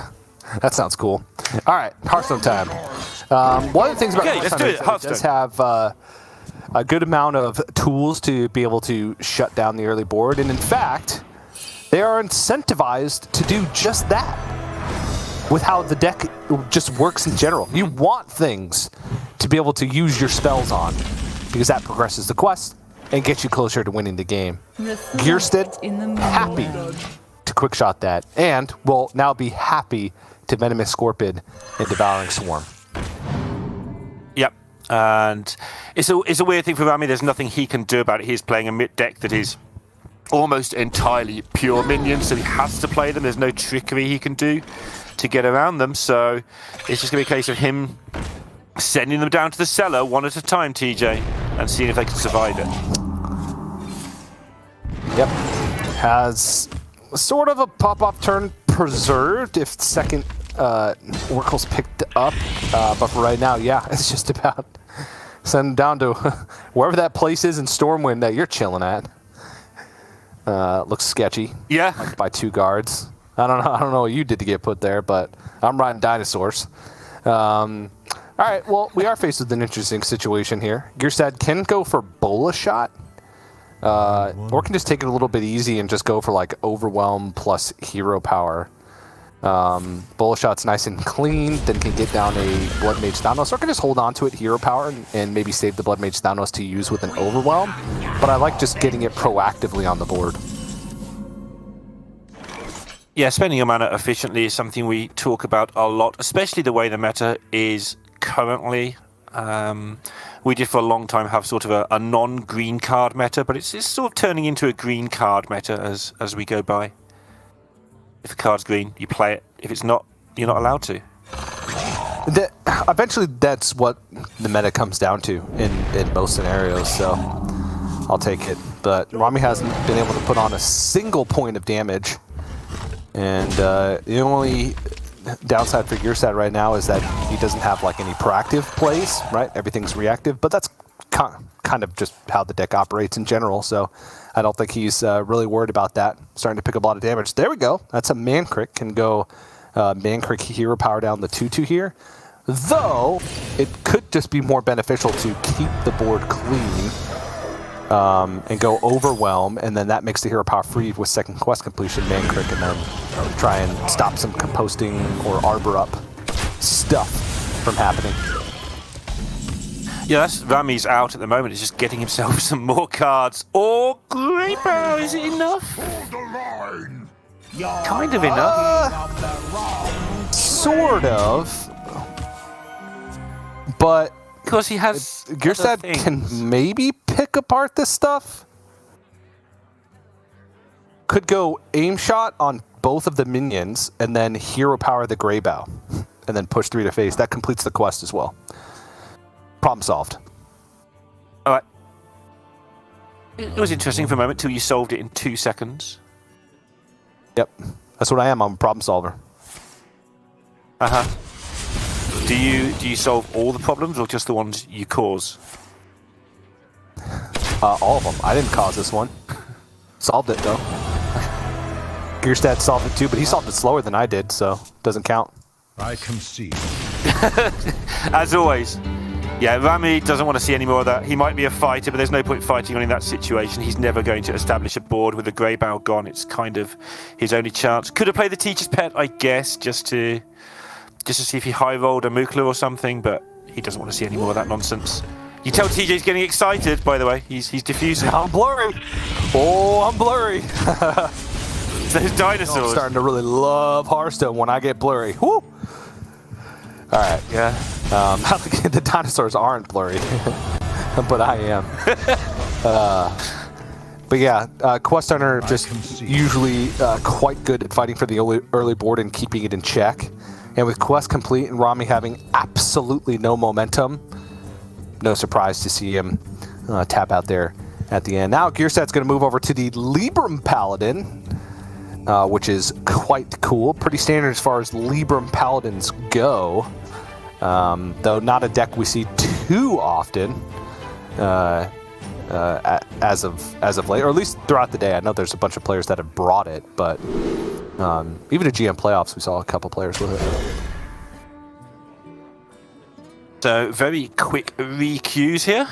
that sounds cool. All right, Hearthstone time. One of the things about Okay, let's do it. is it does have a good amount of tools to be able to shut down the early board, and in fact, they are incentivized to do just that. With how the deck just works in general. You want things to be able to use your spells on, because that progresses the quest and gets you closer to winning the game. Gjrstad, happy to quickshot that, and will now be happy to Venomous Scorpion and Devouring Swarm. Yep. And it's a weird thing for Rami. There's nothing he can do about it. He's playing a mid deck that is almost entirely pure minions, so he has to play them. There's no trickery he can do to get around them, so it's just going to be a case of him sending them down to the cellar one at a time, TJ, and seeing if they can survive it. Yep. Has sort of a pop-off turn preserved if second Oracle's picked up, but for right now, yeah, it's just about send them down to wherever that place is in Stormwind that you're chilling at. Looks sketchy. Yeah. Like by 2 guards. I don't know what you did to get put there, but I'm riding dinosaurs. All right, well, we are faced with an interesting situation here. Gjrstad can go for Bola Shot, or can just take it a little bit easy and just go for like Overwhelm plus Hero Power. Bola Shot's nice and clean, then can get down a Blood Mage Thanos, or can just hold on to it, Hero Power, and maybe save the Blood Mage Thanos to use with an Overwhelm. But I like just getting it proactively on the board. Yeah, spending your mana efficiently is something we talk about a lot, especially the way the meta is currently. We did for a long time have sort of a non-green card meta, but it's sort of turning into a green card meta as we go by. If a card's green, you play it. If it's not, you're not allowed to. Eventually, that's what the meta comes down to in most scenarios, so I'll take it. but Rami hasn't been able to put on a single point of damage. And the only downside for Gjrstad right now is that he doesn't have like any proactive plays, right? Everything's reactive, but that's kind of just how the deck operates in general, so I don't think he's really worried about that. Starting to pick up a lot of damage. There we go. That's a man-crick. Can go man-crick hero power down the 2/2 here. Though, it could just be more beneficial to keep the board clean and go overwhelm, and then that makes the hero power free with second quest completion, man-crick, and then try and stop some composting or arbor up stuff from happening. Yeah, that's Rami's out at the moment. He's just getting himself some more cards. Or Great Bow, is it enough? Kind of enough. Sort of. But Because he has Gjrstad can maybe pick apart this stuff. Could go aim shot on both of the minions and then hero power the Grey Bow and then push 3 to face. That completes the quest as well. Problem solved. All right. It was interesting for a moment till you solved it in 2 seconds. Yep. That's what I am. I'm a problem solver. Uh-huh. Do you solve all the problems or just the ones you cause? All of them. I didn't cause this one. Solved it, though. Gjrstad solved it too, but he solved it slower than I did, so doesn't count. I concede. As always. Yeah, Rami doesn't want to see any more of that. He might be a fighter, but there's no point fighting on in that situation. He's never going to establish a board with the Grey Bow gone. It's kind of his only chance. Could have played the Teacher's Pet, I guess, just to see if he high-rolled a Mukla or something, but he doesn't want to see any more of that nonsense. You tell TJ's getting excited, by the way. He's diffusing. I'm blurry. Oh, I'm blurry. Those dinosaurs. I'm starting to really love Hearthstone when I get blurry. Woo! All right. Yeah. The dinosaurs aren't blurry, but I am. But yeah, Quest Hunter just usually quite good at fighting for the early board and keeping it in check. And with Quest complete and Rami having absolutely no momentum, no surprise to see him tap out there at the end. Now Gjrstad's going to move over to the Libram Paladin, which is quite cool. Pretty standard as far as Libram Paladins go, though not a deck we see too often as of late, or at least throughout the day. I know there's a bunch of players that have brought it, but even at GM playoffs, we saw a couple players with it. So very quick re-queues here.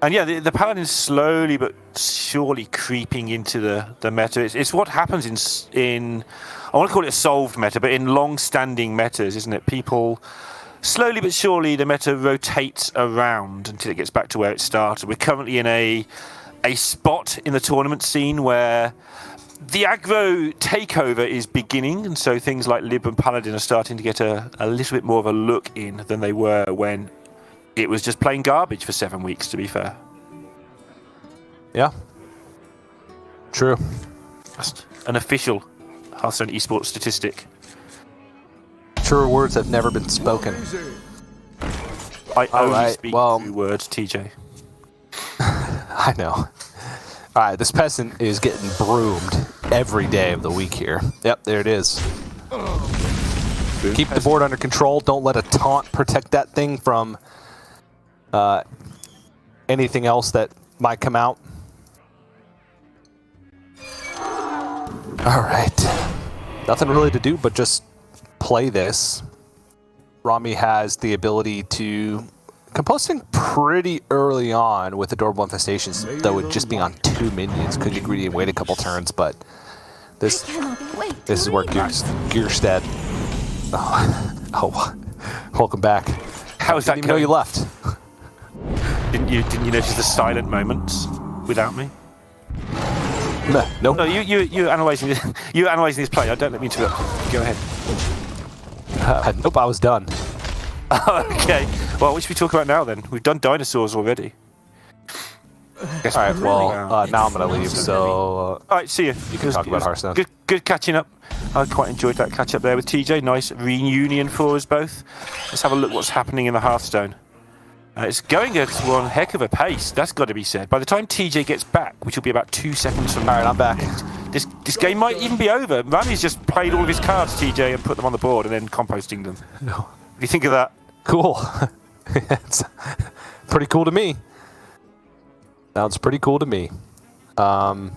And yeah, the Paladin's slowly but surely creeping into the meta. It's what happens in I want to call it a solved meta, but in long-standing metas, isn't it? People, slowly but surely, the meta rotates around until it gets back to where it started. We're currently in a spot in the tournament scene where the aggro takeover is beginning, and so things like Lib and Paladin are starting to get a little bit more of a look in than they were when it was just plain garbage for 7 weeks, to be fair. Yeah. True. Just an official Hearthstone Esports statistic. Truer words have never been spoken. I only right, speak well, true words, TJ. I know. All right, this peasant is getting broomed every day of the week here. Yep, there it is. Keep the board under control. Don't let a taunt protect that thing from anything else that might come out. All right. Nothing really to do but just play this. Rami has the ability to composting pretty early on with Adorable Infestations, though it just being on 2 minions. Could get greedy and wait a couple turns, but this is where Gjrstad. Oh, welcome back. How is that Didn't even know you left. Didn't you notice the silent moments without me? Nope. No, you analysing this. You analysing this play. Don't let me interrupt. Go ahead. Nope, I was done. Okay. Well, what should we talk about now then? We've done dinosaurs already. All right. Well, now I'm gonna leave. So. All right. See you. You can talk about Hearthstone. Good catching up. I quite enjoyed that catch up there with TJ. Nice reunion for us both. Let's have a look what's happening in the Hearthstone. It's going at one heck of a pace, that's got to be said. By the time TJ gets back, which will be about 2 seconds from now, All right, I'm back. this game might even be over. Rami's just played all of his cards, TJ, and put them on the board and then composting them. No. What do you think of that? Cool. It's pretty cool to me. Sounds pretty cool to me. And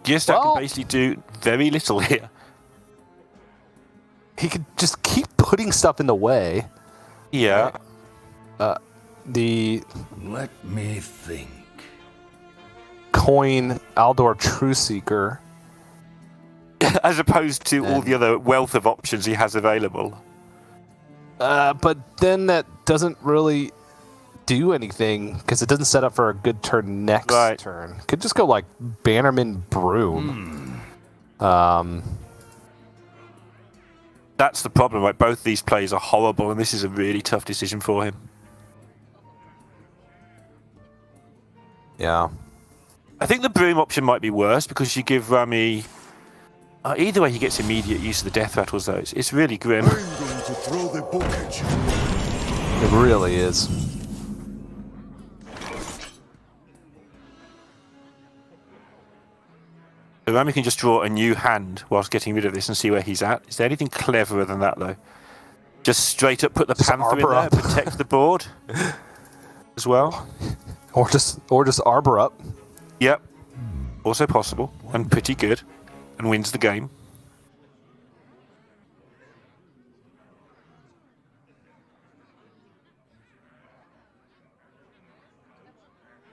Gjrstad Well- can basically do very little here. He could just keep putting stuff in the way. Yeah. The Let me think. coin Aldor Trueseeker. As opposed to all the other wealth of options he has available. But then that doesn't really do anything because it doesn't set up for a good turn next turn. Could just go like Bannerman Broom. That's the problem, right? Both these plays are horrible, and this is a really tough decision for him. Yeah. I think the Broom option might be worse because you give Rami... either way, he gets immediate use of the death rattles, though. It's really grim. I'm going to throw the book at you. It really is. So Rami can just draw a new hand whilst getting rid of this and see where he's at. Is there anything cleverer than that, though? Just straight up put the Panther in arbor there, up. protect the board as well. Or just Arbor up. Yep. Also possible, and pretty good, and wins the game.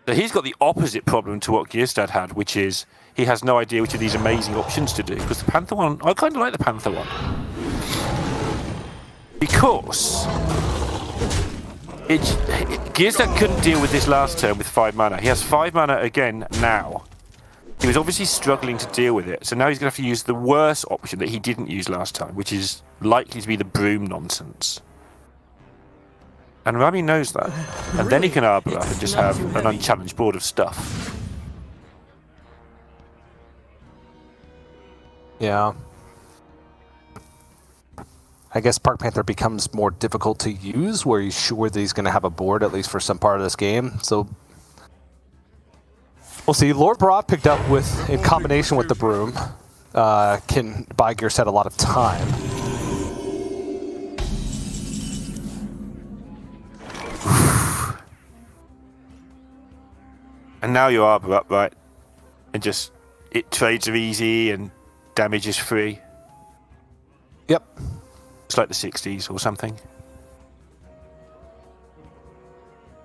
So he's got the opposite problem to what Gjrstad had, which is he has no idea which of these amazing options to do. Because the Panther one, I kind of like the Panther one. Because Gjrstad couldn't deal with this last turn with 5 mana. He has 5 mana again now. He was obviously struggling to deal with it, so now he's going to have to use the worst option that he didn't use last time, which is likely to be the Broom nonsense. And Rami knows that. And then he can arbor up and just have an unchallenged board of stuff. Yeah. I guess Park Panther becomes more difficult to use where he's sure that he's going to have a board at least for some part of this game. So we'll see. Lord Barov picked up with, in combination with the Broom, can buy Gjrstad a lot of time. And now you arbor up, right? And just, trades are easy and damage is free. Yep. It's like the 60s or something.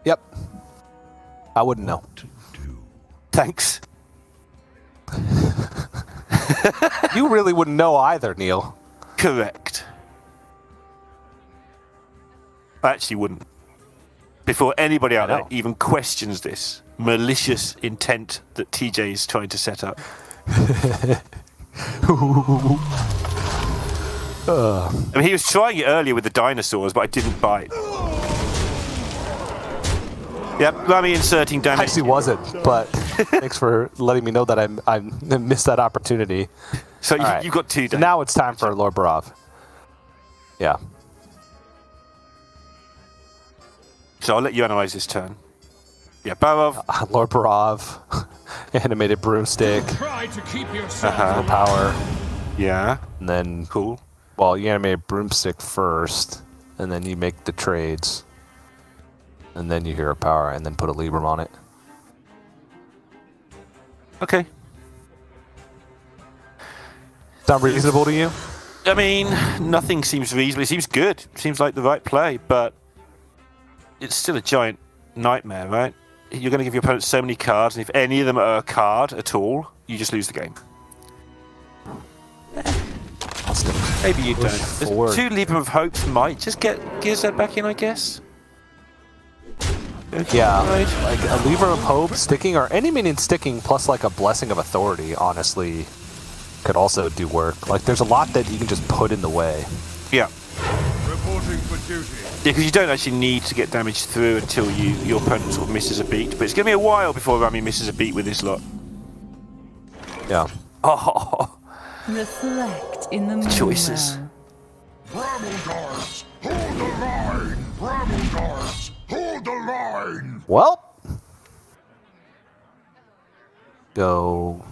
Yep. I wouldn't know. Thanks. You really wouldn't know either, Neil. Correct. I actually wouldn't. Before anybody out there even questions this malicious intent that TJ is trying to set up. I mean, he was trying it earlier with the dinosaurs, but I didn't bite. Yep, Rami inserting damage. Actually wasn't, but thanks for letting me know that I missed that opportunity. So All right. you've got 2 So damage. now it's time for Lord Barov. Yeah. So I'll let you analyze this turn. Yeah, Barov. Lord Barov, animated broomstick, Try to keep yourself. full power, Yeah, and then cool. well, you animate broomstick first, and then you make the trades, and then you hero power, and then put a Libram on it. Okay. Sound reasonable to you? I mean, nothing seems reasonable. It seems good. Seems like the right play, but it's still a giant nightmare, right? You're going to give your opponent so many cards, and if any of them are a card at all, you just lose the game. Maybe you don't. forward. 2 Libram of Hopes might just get Gjrstad back in, I guess. Okay, Yeah, right. like a Libram of Hope sticking, or any minion sticking, plus like a Blessing of Authority, honestly, could also do work. Like, there's a lot that you can just put in the way. Yeah. Reporting for duty. Yeah, because you don't actually need to get damage through until your opponent sort of misses a beat. But it's going to be a while before Rami misses a beat with this lot. Yeah. Oh, Reflect in the choices. moonwell. Bramble guards, hold the line. Bramble guards. the line. Well, go.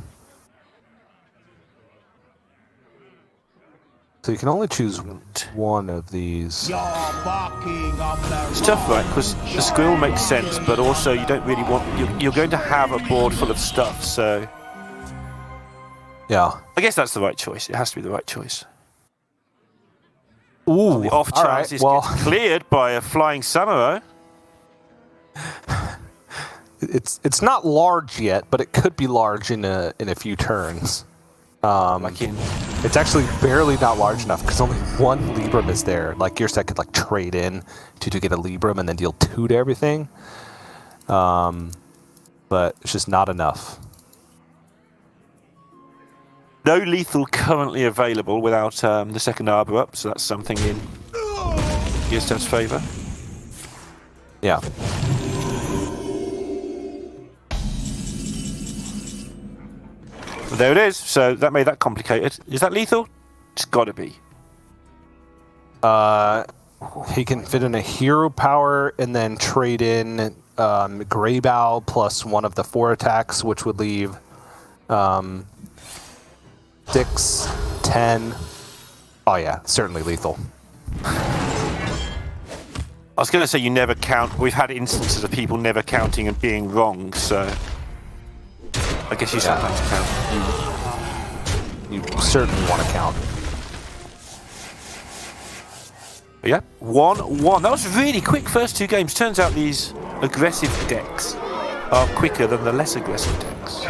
So you can only choose one of these. You're barking up the It's tough, right? Because the squirrel makes sense, but also you don't really want... You're going to have a board full of stuff, so... Yeah. I guess that's the right choice. It has to be the right choice. Ooh. The off all chance right, is well, cleared by a flying samurai. it's not large yet, but it could be large in a few turns. It's actually barely not large enough because only one Libram is there. Like Gjrstad could like trade in to get a Libram and then deal 2 to everything. But it's just not enough. No lethal currently available without the second arbor up, so that's something in Gjrstad's favour. Yeah. Well, there it is. So that made that complicated. Is that lethal? It's got to be. He can fit in a hero power and then trade in Greybow plus one of the 4 attacks, which would leave 6, 10. Oh yeah, certainly lethal. I was going to say you never count. We've had instances of people never counting and being wrong, so I guess you sometimes count. You certainly want to count. But yeah, 1-1. That was really quick first 2 games. Turns out these aggressive decks are quicker than the less aggressive decks.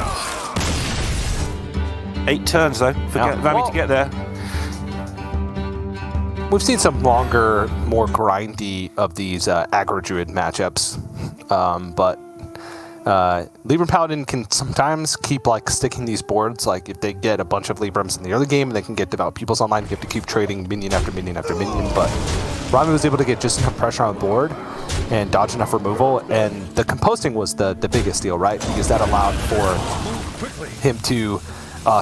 8 turns though for Rami to get there. We've seen some longer, more grindy of these aggro druid matchups, but Libram Paladin can sometimes keep like sticking these boards. Like if they get a bunch of Librams in the early game, they can get devout peoples online. You have to keep trading minion after minion after minion. But Rami was able to get just enough pressure on the board and dodge enough removal, and the composting was the biggest deal, right? Because that allowed for him to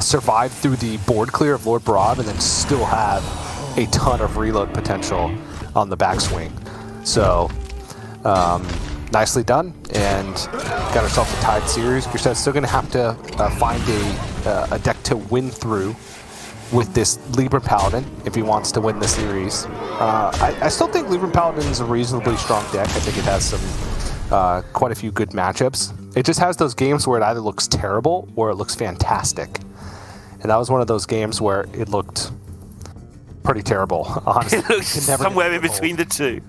survive through the board clear of Lord Barab and then still have a ton of reload potential on the backswing. So nicely done, and got herself a tied series. Gjrstad's still going to have to find a deck to win through with this Libram Paladin if he wants to win the series. I still think Libram Paladin's a reasonably strong deck. I think it has some quite a few good matchups. It just has those games where it either looks terrible or it looks fantastic. And that was one of those games where it looked pretty terrible, honestly. It looks somewhere in between the two.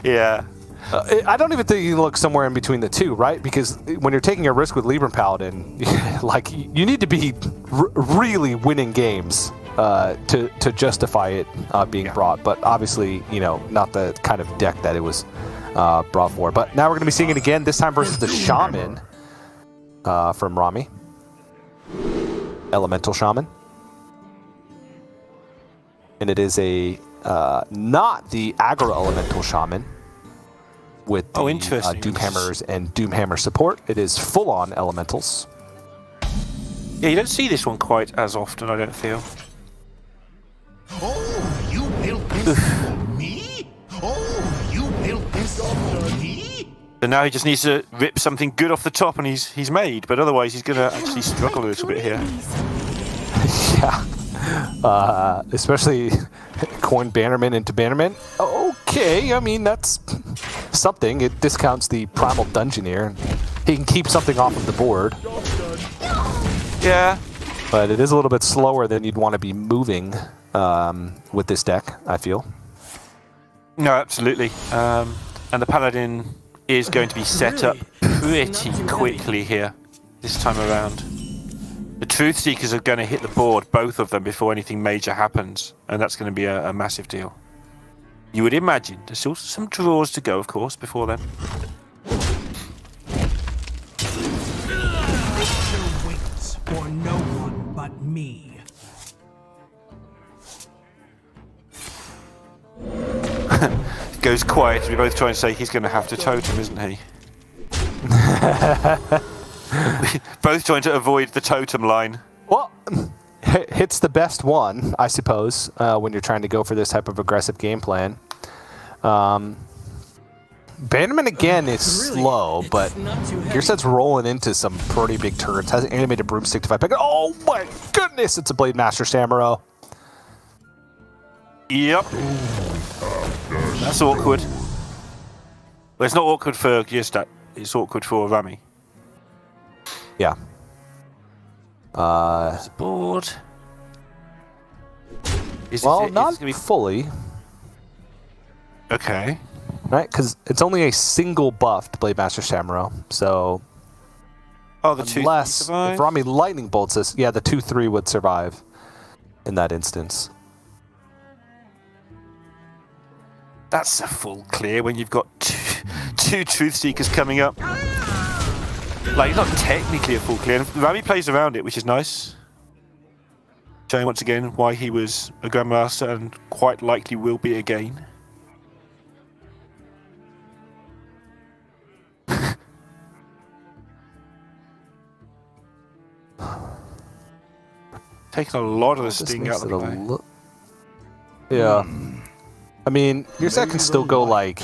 Yeah. I don't even think you look somewhere in between the two, right? Because when you're taking a risk with Libram Paladin, like you need to be really winning games to justify it being brought. But obviously, not the kind of deck that it was brought for. But now we're going to be seeing it again, this time versus the Shaman from Rami. Elemental Shaman. And it is a not the aggro Elemental Shaman with the Doomhammers and Doomhammer support. It is full-on Elementals. Yeah, you don't see this one quite as often, I don't feel. Oh, you built this for me? Oh, you built this for me? So now he just needs to rip something good off the top and he's made, but otherwise he's going to actually struggle a little bit here. Yeah. Especially coin Bannerman into Bannerman. Okay, I mean, that's something. It discounts the Primal Dungeoneer. He can keep something off of the board. Yeah. But it is a little bit slower than you'd want to be moving with this deck, I feel. No, absolutely. And the Paladin is going to be set up pretty quickly here this time around. The Truth Seekers are going to hit the board, both of them, before anything major happens, and that's going to be a massive deal. You would imagine. There's still some draws to go, of course, before then. Waits for no one but me. Goes quiet. We both try and say he's going to have to totem, isn't he? Both trying to avoid the totem line. Well, hits the best one, I suppose, when you're trying to go for this type of aggressive game plan. Bannerman again is slow, but Gjrstad's rolling into some pretty big turrets. Has an animated broomstick to fight back. Oh my goodness, it's a Blade Master Samuro. Yep. That's awkward. Well, it's not awkward for Gjrstad. It's awkward for Rami. Yeah. It's board. Well, not fully. Okay. Right, because it's only a single buffed Blade Master Samuro, so... Oh, the 2-3 unless, survive? if Rami Lightning Bolts us, yeah, the 2-3 would survive in that instance. That's a full clear when you've got two Truth Seekers coming up. Like, not technically a full clear. Rami plays around it, which is nice. Showing once again why he was a Grandmaster and quite likely will be again. Taking a lot of the sting out of the way. Yeah. I mean, Gjrstad can still go like...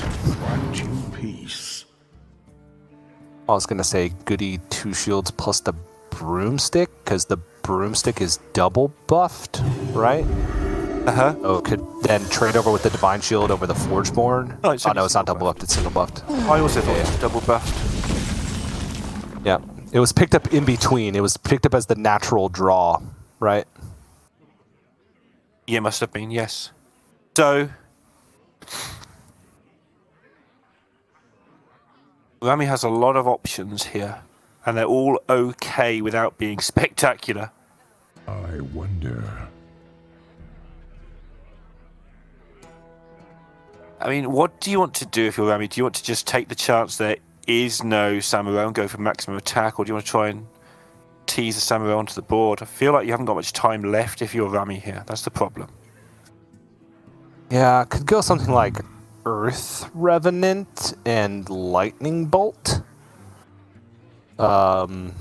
I was going to say goody 2 shields plus the broomstick, because the broomstick is double buffed, right? Uh-huh. Oh, could then trade over with the divine shield over the Forgeborn. Oh, no, it's not double buffed, it's single buffed. I also thought it was double buffed. Yeah. It was picked up in between. It was picked up as the natural draw, right? Yeah, must have been, yes. So... Rami has a lot of options here, and they're all okay without being spectacular. I wonder. I mean, what do you want to do if you're Rami? Do you want to just take the chance there is no Samuro and go for maximum attack, or do you want to try and tease the Samuro onto the board? I feel like you haven't got much time left if you're Rami here. That's the problem. Yeah, could go something like Earth Revenant and Lightning Bolt. But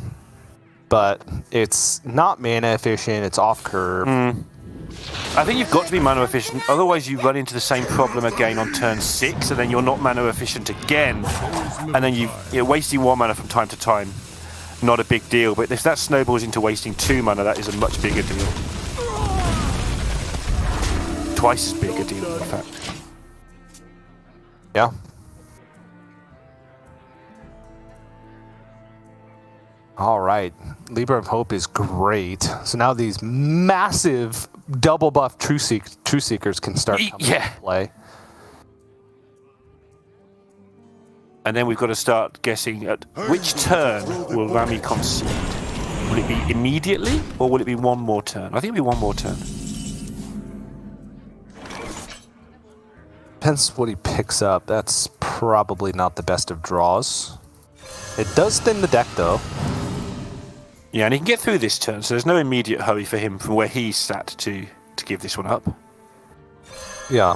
it's not mana efficient, it's off curve. I think you've got to be mana efficient, otherwise you run into the same problem again on turn 6, and then you're not mana efficient again, and then you're wasting 1 mana from time to time. Not a big deal, but if that snowballs into wasting 2 mana, that is a much bigger deal. Twice as big a deal, in fact. Yeah. All right. Libra of Hope is great. So now these massive double buff True Seekers can start coming into play. And then we've got to start guessing at which turn will Rami concede. Will it be immediately, or will it be one more turn? I think it'll be one more turn. Depends what he picks up. That's probably not the best of draws. It does thin the deck, though. Yeah, and he can get through this turn, so there's no immediate hurry for him from where he's sat to give this one up. Yeah.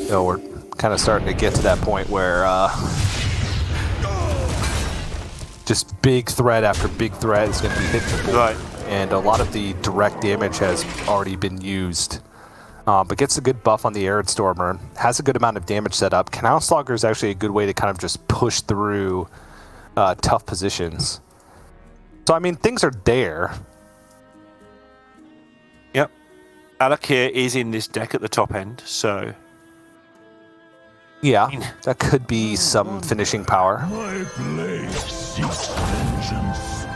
So we're kind of starting to get to that point where just big threat after big threat is going to be hit the board. Right. And a lot of the direct damage has already been used. But gets a good buff on the Arid Stormer, has a good amount of damage set up. Canal Slogger is actually a good way to kind of just push through tough positions. So, I mean, things are there. Yep. Alakir is in this deck at the top end, so... Yeah, that could be some finishing power. My blade seeks vengeance.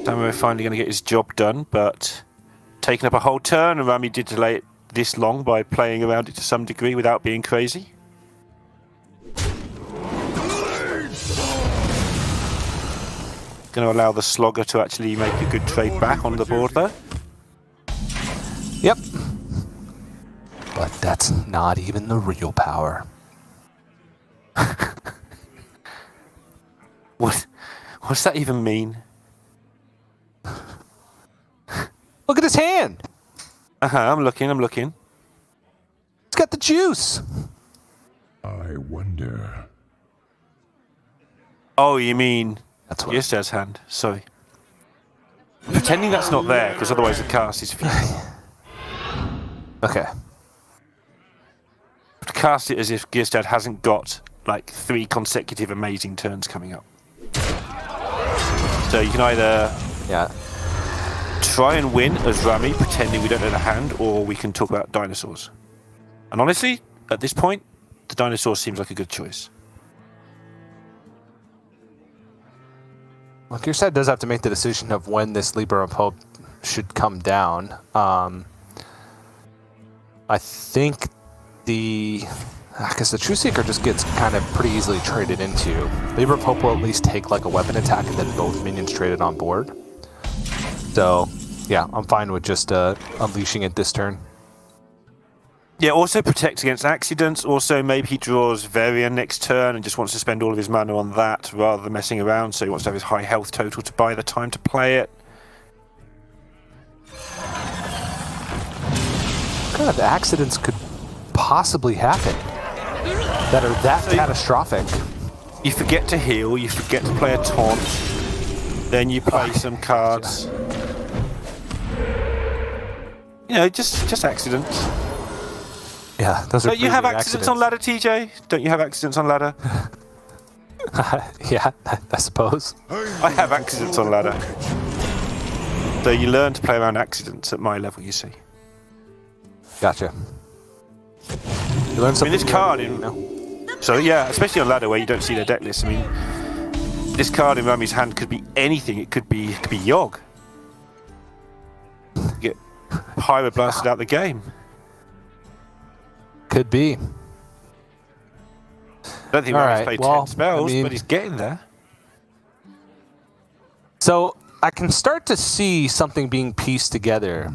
Samuro finally going to get his job done, but taking up a whole turn, and Rami did delay it this long by playing around it to some degree without being crazy. Going to allow the Slogger to actually make a good trade back on the board, though. Yep. But that's not even the real power. What's that even mean? Look at his hand! I'm looking. It's got the juice! I wonder. Oh, you mean That's what. Gjrstad's hand. Sorry. Pretending that's not there, because otherwise the cast is futile. Okay. Cast it as if Gjrstad hasn't got like 3 consecutive amazing turns coming up. So you can either try and win as Rami, pretending we don't know the hand, or we can talk about dinosaurs. And honestly, at this point, the dinosaur seems like a good choice. Well, Gjrstad does have to make the decision of when this Libra of Hope should come down. I think because the True Seeker just gets kind of pretty easily traded into. Libra of Hope will at least take like a weapon attack and then both minions traded on board. So, yeah, I'm fine with just unleashing it this turn. Yeah, also protects against accidents. Also, maybe he draws Varian next turn and just wants to spend all of his mana on that rather than messing around. So he wants to have his high health total to buy the time to play it. What kind of accidents could possibly happen that are that catastrophic? You forget to heal, you forget to play a taunt, then you play some cards. You know, just accidents. Yeah, those are. Don't you have accidents on ladder, TJ? Don't you have accidents on ladder? Yeah, I suppose. I have accidents on ladder. So you learn to play around accidents at my level, you see. Gotcha. You learn something. This card in... So yeah, especially on ladder where you don't see the deck list. I mean, this card in Rami's hand could be anything. It could be Yogg. Get pyro-blasted out the game. Could be. I don't think Rami's played 10 spells, but he's getting there. So I can start to see something being pieced together.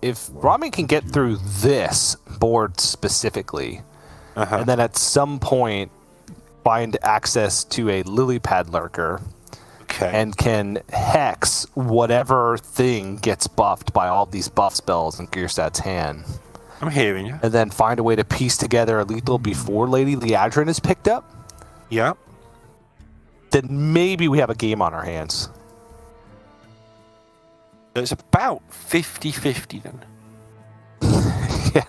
If Rami can get through this board specifically, and then at some point find access to a lily pad lurker, and can hex whatever thing gets buffed by all these buff spells in Gjrstad's hand. I'm hearing you. And then find a way to piece together a lethal before Lady Liadrin is picked up. Yeah. Then maybe we have a game on our hands. It's about 50-50 then. Yeah.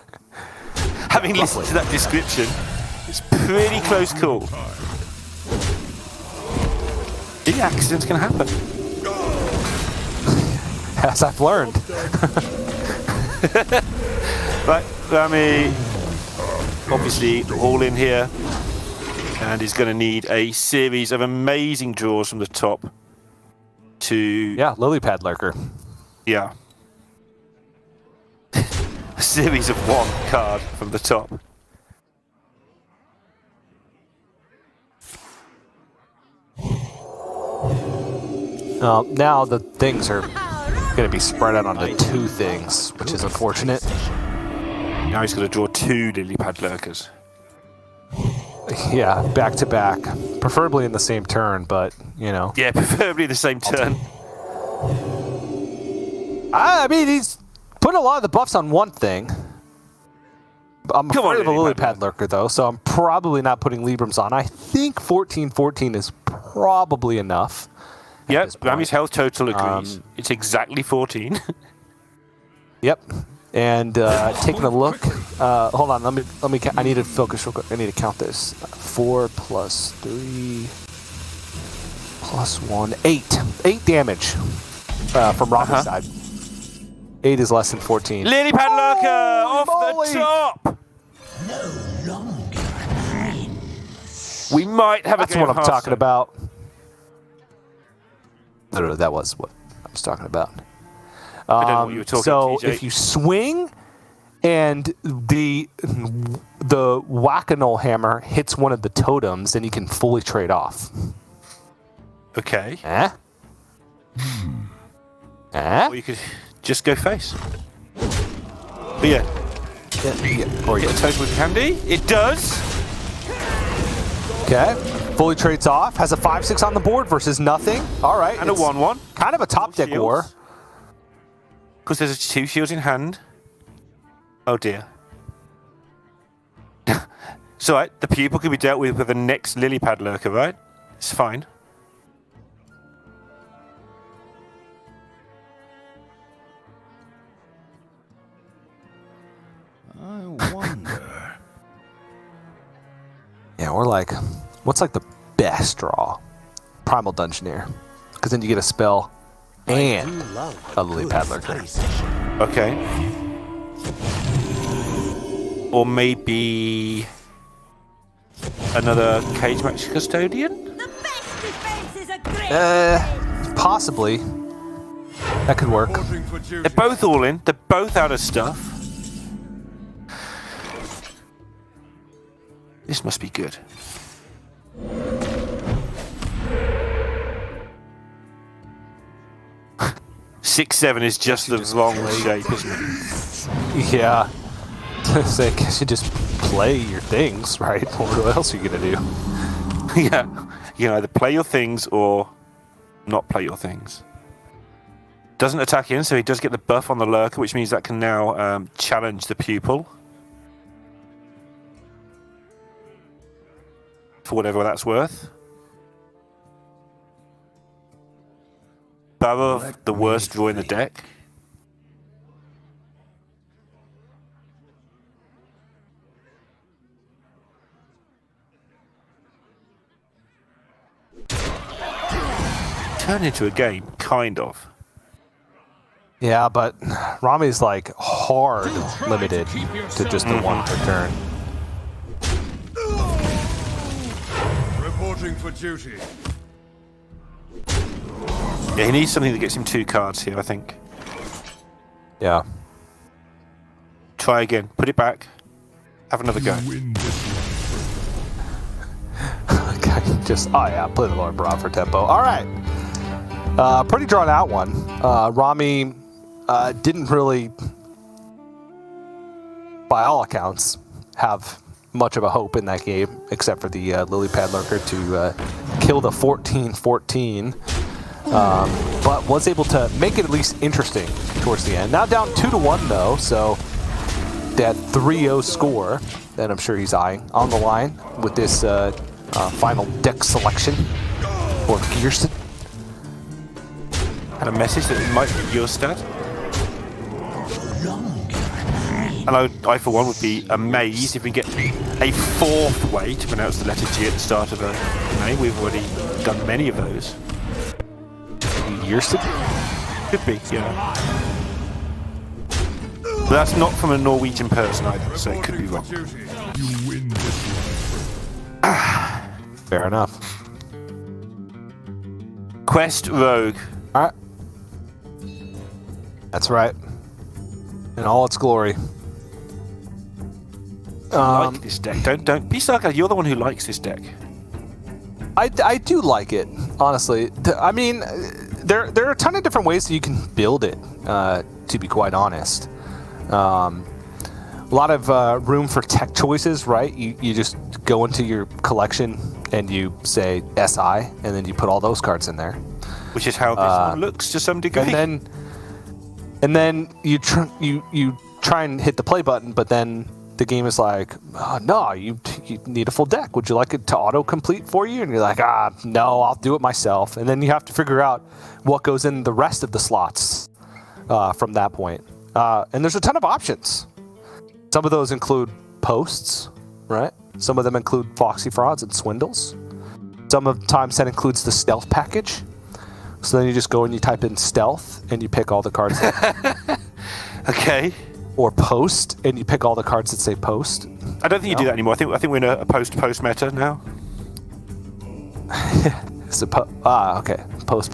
Having listened to that description, it's pretty close call. The accidents can happen. As I've learned. Right, Rami, obviously all in here, and he's going to need a series of amazing draws from the top to... Yeah, lily pad lurker. Yeah. A series of 1 card from the top. Now the things are going to be spread out onto 2 things, which is unfortunate. Now he's going to draw 2 lily pad lurkers. Yeah, back to back. Preferably in the same turn, but, you know. Yeah, preferably the same turn. I mean, he's put a lot of the buffs on one thing. I'm afraid of a lily pad lurker, though, so I'm probably not putting Librams on. I think 14-14 is probably enough. Yep, Rami's health total agrees. It's exactly 14. Yep. And taking a look. Hold on, let me. I need to focus real quick. I need to count this. 4 plus 3 plus 1, 8. 8 damage from Rami's side. 8 is less than 14. Lily pad lurker off the top. No longer. We might have That's a game what of I'm talking Hearthstone. about. Literally, that was what I was talking about. I don't know what you were talking so TJ. if you swing and the whack-a-mole hammer hits one of the totems, then you can fully trade off. Okay. Eh? Eh? Or you could just go face. But yeah. Or Get a total with candy. It does. Okay. Fully trades off. Has a 5/6 on the board versus nothing. All right. And a 1/1. Kind of a top deck war. Because there's 2 shields in hand. Oh dear. So right, the pupil can be dealt with the next lily pad lurker, right? It's fine. Yeah, or like, what's like the best draw? Primal Dungeoneer. Because then you get a spell and a Lily Pad Lurker. Okay. Or maybe another Cage Match Custodian? The best defense is a great Possibly. That could work. They're both all in. They're both out of stuff. This must be good. Six, 7 is just the wrong shape, isn't it? Yeah. So I guess you just play your things, right? What else are you going to do? Yeah. You can either play your things or not play your things. Doesn't attack in, so he does get the buff on the Lurker, which means that can now challenge the Pupil. For whatever that's worth. Barrow, the worst draw in the deck. Turn into a game, kind of. Yeah, but Rami's like hard limited to just the one per turn. Reporting for duty. Yeah, he needs something that gets him 2 cards here, I think. Yeah. Try again. Put it back. Have another go. Okay, just, oh yeah, play the Lord Bra for tempo. All right. Pretty drawn out one. Rami didn't really, by all accounts, have much of a hope in that game, except for the Lily Pad Lurker to kill the 14-14. But was able to make it at least interesting towards the end. Now down 2-1 though, so that 3-0 score that I'm sure he's eyeing on the line with this final deck selection for Gjrstad. And a message that it might be Gjrstad. And I for one would be amazed if we get a 4th way to pronounce the letter G at the start of a name. We've already done many of those. Gjrstad? Could be, yeah. But that's not from a Norwegian person either, so it could be wrong. Fair enough. Quest Rogue. Alright. That's right. In all its glory. I like this deck. Don't be sarcastic. You're the one who likes this deck. I do like it, honestly. I mean, there are a ton of different ways that you can build it, to be quite honest. A lot of room for tech choices, right? You just go into your collection and you say SI, and then you put all those cards in there. Which is how this one looks to some degree. And then you try and hit the play button, but then the game is like, oh, no, you need a full deck. Would you like it to auto-complete for you? And you're like, no, I'll do it myself. And then you have to figure out what goes in the rest of the slots from that point. And there's a ton of options. Some of those include posts, right? Some of them include Foxy Frauds and Swindles. Sometimes that includes the stealth package. So then you just go and you type in stealth and you pick all the cards. Okay. Or post, and you pick all the cards that say post. I don't think you do that anymore. I think we're in a post meta now. It's okay. Post.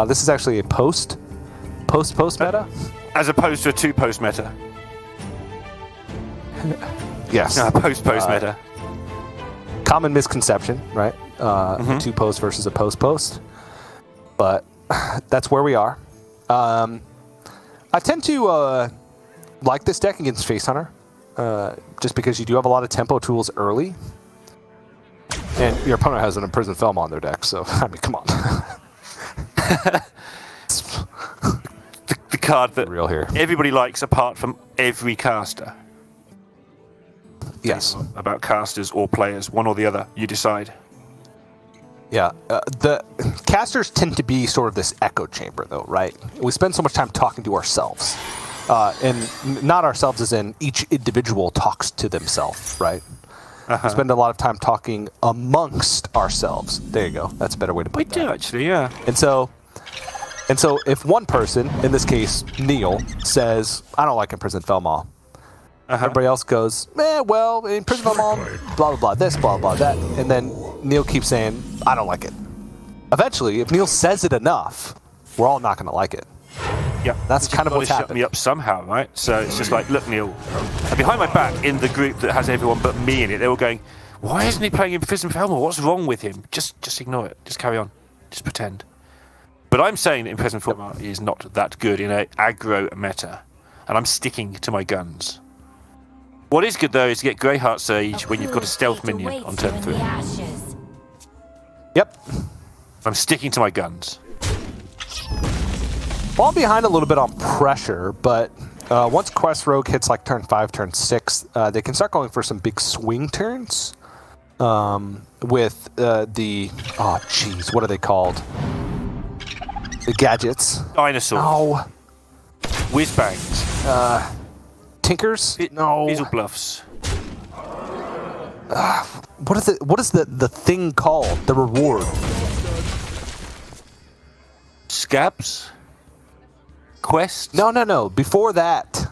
This is actually a post meta? As opposed to a 2-post meta. Yes. No, post meta. Common misconception, right? 2 post versus a post. But that's where we are. I tend to like this deck against Face Hunter, just because you do have a lot of tempo tools early. And your opponent has an Imprisoned Felm on their deck, so, I mean, come on. the card that real here. Everybody likes apart from every caster. Yes. About casters or players, one or the other, you decide. Yeah, the casters tend to be sort of this echo chamber, though, right? We spend so much time talking to ourselves, and not ourselves as in each individual talks to themselves, right? We spend a lot of time talking amongst ourselves. There you go. That's a better way to put We that. do actually, yeah. And so if one person, in this case Neil, says, I don't like Imprisoned Felmaw, everybody else goes, well, Imprisoned Felmaw, blah, blah, blah, this, blah, blah, that. And then Neil keeps saying, I don't like it. Eventually, if Neil says it enough, we're all not going to like it. Yeah, That's kind of what's shut happened. me up somehow, right? So it's just like, look, Neil, and behind my back in the group that has everyone but me in it, they're all going, why isn't he playing Imprisoned Felmaw? What's wrong with him? Just ignore it. Just carry on. Just pretend. But I'm saying that Imprisoned Felmaw is not that good in an aggro meta, and I'm sticking to my guns. What is good though is to get Greyheart Sage when you've got a stealth minion on turn 3. Yep. I'm sticking to my guns. Falling behind a little bit on pressure, but once Quest Rogue hits like turn 5, turn 6, they can start going for some big swing turns with what are they called? The gadgets. Dinosaurs. Oh. Whizbangs. Tinkers? No. Weasel Bluffs. What is the thing called? The reward? Scabs? Quest? No. Before that.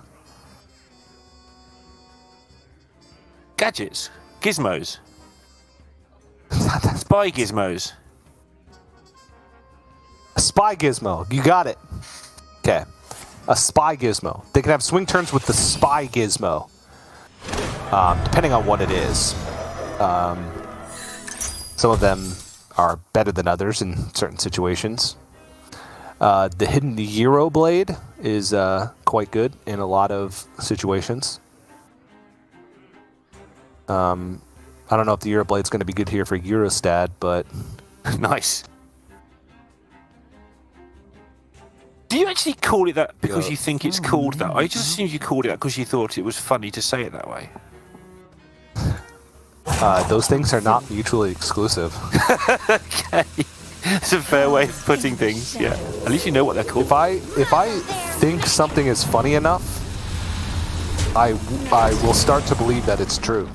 Gadgets? Gizmos? Spy gizmos? A spy gizmo. You got it. Okay. A spy gizmo. They can have swing turns with the spy gizmo. Depending on what it is. Some of them are better than others in certain situations. The hidden Euro blade is quite good in a lot of situations. I don't know if the Euro blade's going to be good here for Gjrstad, but Nice. Do you actually call it that because you think it's called that? I just assumed you called it that because you thought it was funny to say it that way. those things are not mutually exclusive. Okay. It's a fair way of putting things, yeah. At least you know what they're called. If I think something is funny enough, I will start to believe that it's true.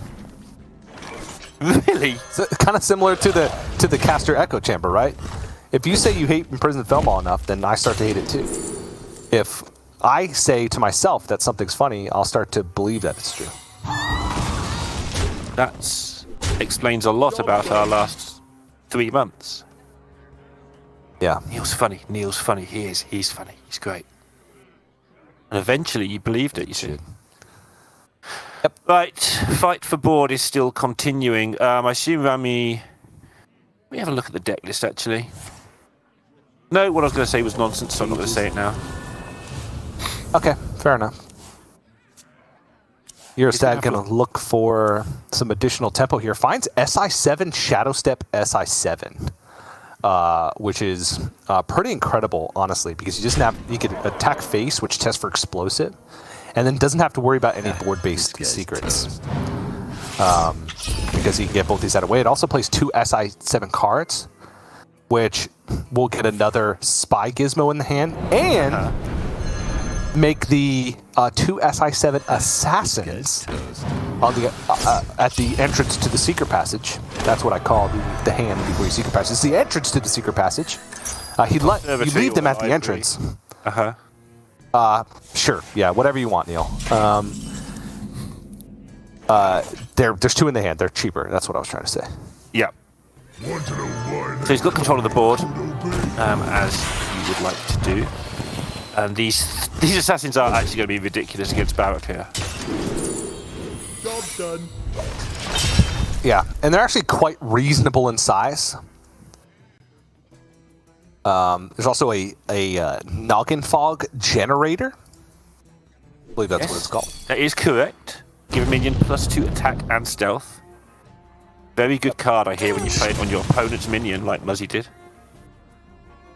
Really? It's kind of similar to the caster echo chamber, right? If you say you hate Imprisoned Felmaw enough, then I start to hate it too. If I say to myself that something's funny, I'll start to believe that it's true. That explains a lot about our last 3 months. Yeah. Neil's funny. He is. He's funny. He's great. And eventually you believed it, you see. Yep. Right. Fight for board is still continuing. I assume Rami... Let me have a look at the deck list, actually. No, what I was going to say was nonsense, so I'm not going to say it now. Okay, fair enough. Gjrstad going to look for some additional tempo here. Finds SI7, Shadow Step SI7. Which is pretty incredible, honestly, because you can attack face, which tests for explosive, and then doesn't have to worry about any board-based secrets. Because he can get both these out of the way. It also plays 2 SI7 cards, which will get another Spy Gizmo in the hand, and make the 2 SI7 Assassins on the at the entrance to the secret passage. That's what I call the hand before you secret passage. It's the entrance to the secret passage. You leave them at the entrance. Sure, yeah, whatever you want, Neil. There's 2 in the hand. They're cheaper. That's what I was trying to say. Yeah. So he's got control of the board, as you would like to do. And these assassins are actually going to be ridiculous against Barrack here. Job done. Yeah, and they're actually quite reasonable in size. There's also a Noggin Fog generator. I believe that's what it's called. That is correct. Give a minion +2 attack and stealth. Very good card, I hear, when you play it on your opponent's minion, like Muzzy did.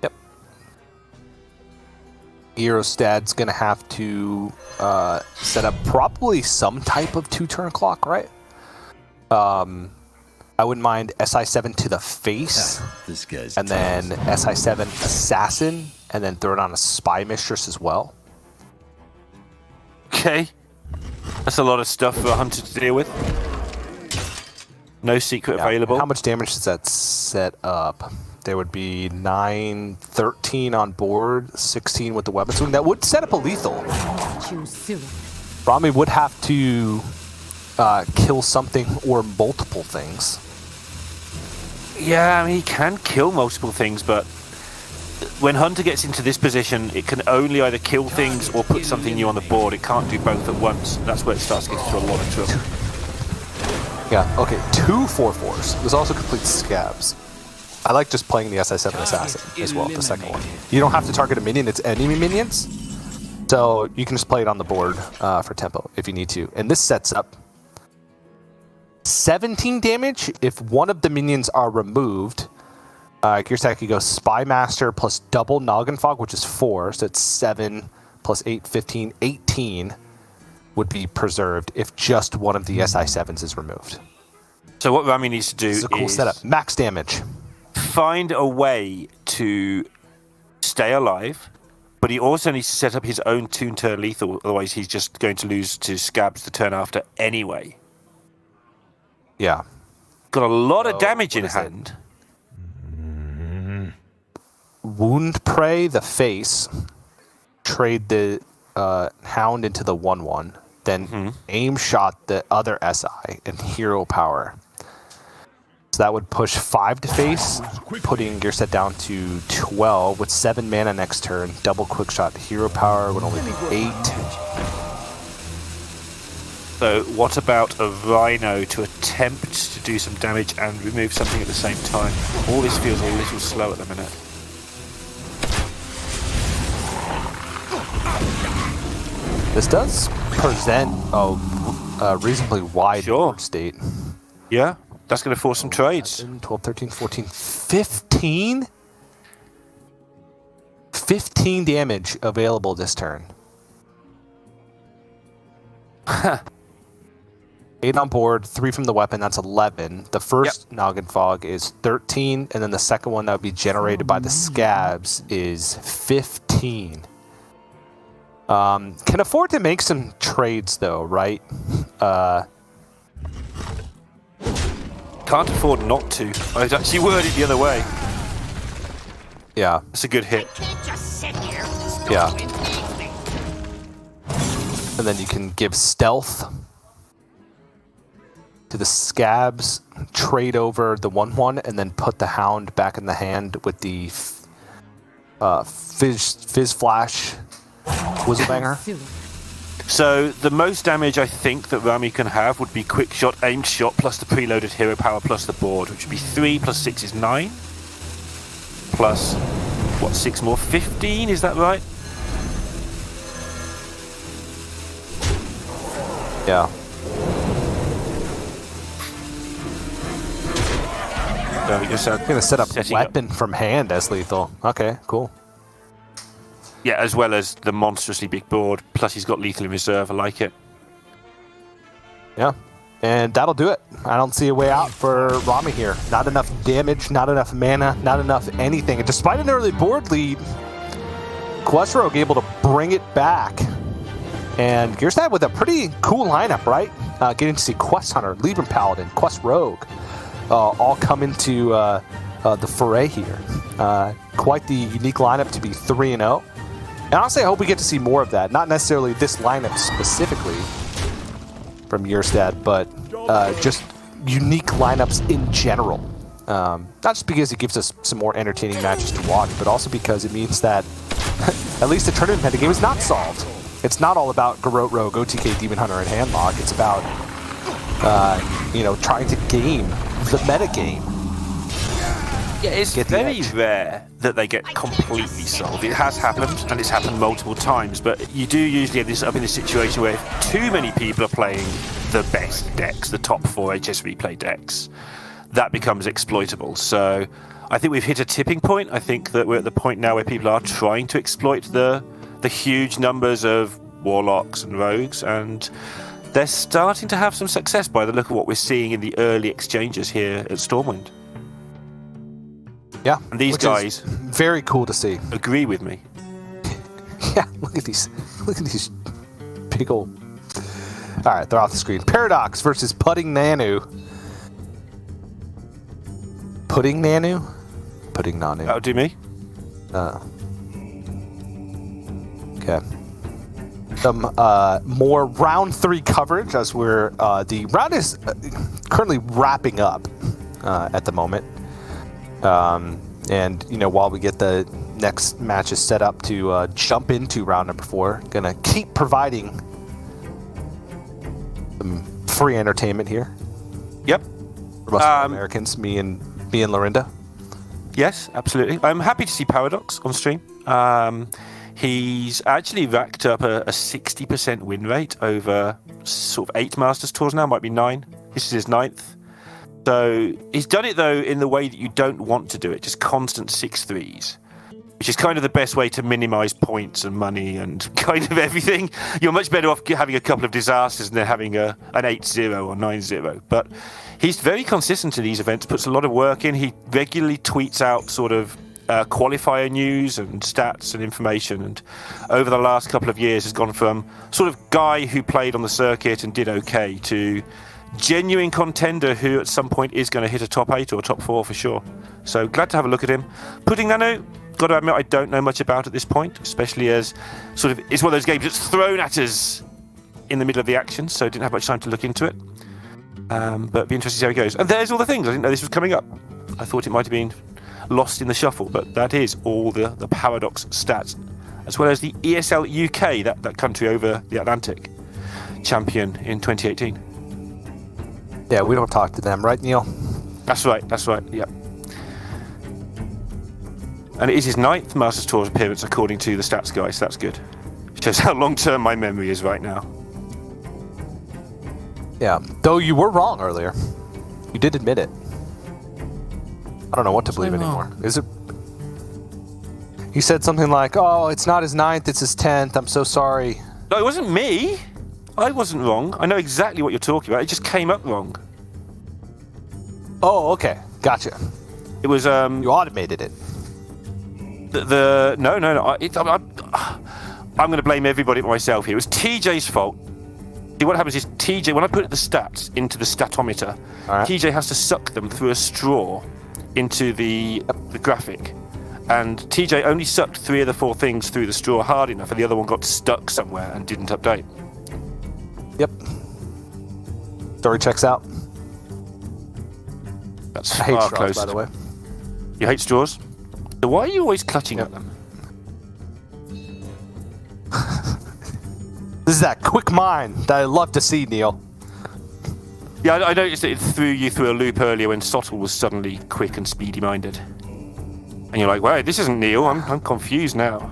Yep. Gjrstad's going to have to set up probably some type of 2-turn clock, right? I wouldn't mind SI7 to the face, This guy's and then SI7 Assassin, and then throw it on a Spy Mistress as well. Okay. That's a lot of stuff for a hunter to deal with. No secret Yeah. available. How much damage does that set up? There would be 9, 13 on board, 16 with the weapon swing. That would set up a lethal. Choose soon. Rami would have to kill something or multiple things. Yeah, I mean, he can kill multiple things, but when Hunter gets into this position, it can only either kill things or put something new on the board. It can't do both at once. That's where it starts getting into a lot of trouble. Yeah, okay, 2 4/4s. There's also complete scabs. I like just playing the SI7 Assassin as well, the second one. You don't have to target a minion, it's enemy minions. So you can just play it on the board for tempo if you need to. And this sets up 17 damage if one of the minions are removed. Gjrstad could go Spy Master plus double Noggin Fog, which is 4, so it's 7 plus 8, 15, 18 would be preserved if just one of the SI7s is removed. So what Rami needs to do This is a cool setup. Max damage. Find a way to stay alive, but he also needs to set up his own turn lethal, otherwise he's just going to lose to Scabs the turn after anyway. Yeah. Got a lot of Oh, damage what in is it? hand. Wound Prey, the face. Trade the Hound into the 1/1. Then Aim Shot the other SI and Hero Power. So that would push 5 to face, putting Gjrstad down to 12 with 7 mana next turn. Double Quick Shot. Hero Power would only be 8. So what about a Rhino to attempt to do some damage and remove something at the same time? All this feels a little slow at the minute. This does present a reasonably wide Sure. board state. Yeah, that's going to force some trades. 11, 12, 13, 14, 15? 15 damage available this turn. 8 on board, 3 from the weapon, that's 11. The first Noggin Fog is 13, and then the second one that would be generated by the Scabs is 15. Can afford to make some trades though, right? Can't afford not to. I'd actually word it the other way. Yeah. It's a good hit. Yeah. And then you can give stealth to the Scabs, trade over the 1/1, and then put the Hound back in the hand with the Fizz Flash Whizzlebanger. So the most damage I think that Rami can have would be Quick Shot, Aimed Shot, plus the preloaded Hero Power, plus the board, which would be 3 plus 6 is 9. Plus, what, 6 more? 15, is that right? Yeah. So we just I'm going to set up setting up- weapon from hand as lethal. Okay, cool. Yeah, as well as the monstrously big board, plus he's got lethal in reserve. I like it. Yeah. And that'll do it. I don't see a way out for Rami here. Not enough damage, not enough mana, not enough anything. And despite an early board lead, Quest Rogue able to bring it back. And Gjrstad with a pretty cool lineup, right? Getting to see Quest Hunter, Libram Paladin, Quest Rogue, all come into the foray here. Quite the unique lineup to be 3-0. And honestly, I hope we get to see more of that. Not necessarily this lineup specifically from Gjrstad, but just unique lineups in general. Not just because it gives us some more entertaining matches to watch, but also because it means that at least the tournament metagame is not solved. It's not all about Garrote Rogue, OTK, Demon Hunter, and Handlock. It's about trying to game the metagame. Yeah, it's very rare that they get completely solved. It has happened, and it's happened multiple times, but you do usually end up in a situation where if too many people are playing the best decks, the top 4 HS replay decks, that becomes exploitable. So I think we've hit a tipping point. I think that we're at the point now where people are trying to exploit the huge numbers of Warlocks and Rogues, and they're starting to have some success by the look of what we're seeing in the early exchanges here at Stormwind. Yeah. And these which guys is very cool to see. agree with me. Yeah, look at these big old... Alright, they're off the screen. Paradox versus Puddingnanu. Puddingnanu? Puddingnanu. That'll do me. Okay. Some more round 3 coverage as we're the round is currently wrapping up at the moment. And while we get the next matches set up to jump into round number 4, gonna keep providing some free entertainment here. Yep. For us Americans, me and Lorinda. Yes, absolutely. I'm happy to see Paradox on stream. He's actually racked up a 60% win rate over sort of 8 Masters Tours now, might be 9. This is his 9th. So he's done it, though, in the way that you don't want to do it, just constant 6-3s, which is kind of the best way to minimise points and money and kind of everything. You're much better off having a couple of disasters than having an 8-0 or 9-0. But he's very consistent in these events, puts a lot of work in. He regularly tweets out sort of qualifier news and stats and information, and over the last couple of years has gone from sort of guy who played on the circuit and did okay to genuine contender who at some point is going to hit a top 8 or top 4 for sure. So glad to have a look at him. Puddingnanu, got to admit I don't know much about at this point, especially as sort of it's one of those games that's thrown at us in the middle of the action, so didn't have much time to look into it. But it'd be interesting to see how it goes. And there's all the things. I didn't know this was coming up. I thought it might have been lost in the shuffle, but that is all the Paradox stats, as well as the ESL UK, that country over the Atlantic, champion in 2018. Yeah, we don't talk to them, right, Neil? That's right, yep. And it is his 9th Masters Tours appearance according to the stats guy, so that's good. Shows how long-term my memory is right now. Yeah, though you were wrong earlier. You did admit it. I don't know what to believe anymore. Is it? He said something like, "Oh, it's not his 9th, it's his 10th. I'm so sorry." No, it wasn't me. I wasn't wrong. I know exactly what you're talking about. It just came up wrong. Oh, okay, gotcha. It was you automated it. No. I'm going to blame everybody but myself here. It was TJ's fault. See, what happens is TJ, when I put the stats into the statometer, right, TJ has to suck them through a straw into the graphic, and TJ only sucked 3 of the 4 things through the straw hard enough, and the other one got stuck somewhere and didn't update. Yep. Story checks out. That's I hate far straws, close. by the way. You hate straws? So why are you always clutching at them? This is that quick mind that I love to see, Neil. Yeah, I noticed that it threw you through a loop earlier when Sottle was suddenly quick and speedy-minded. And you're like, wait, this isn't Neil, I'm confused now.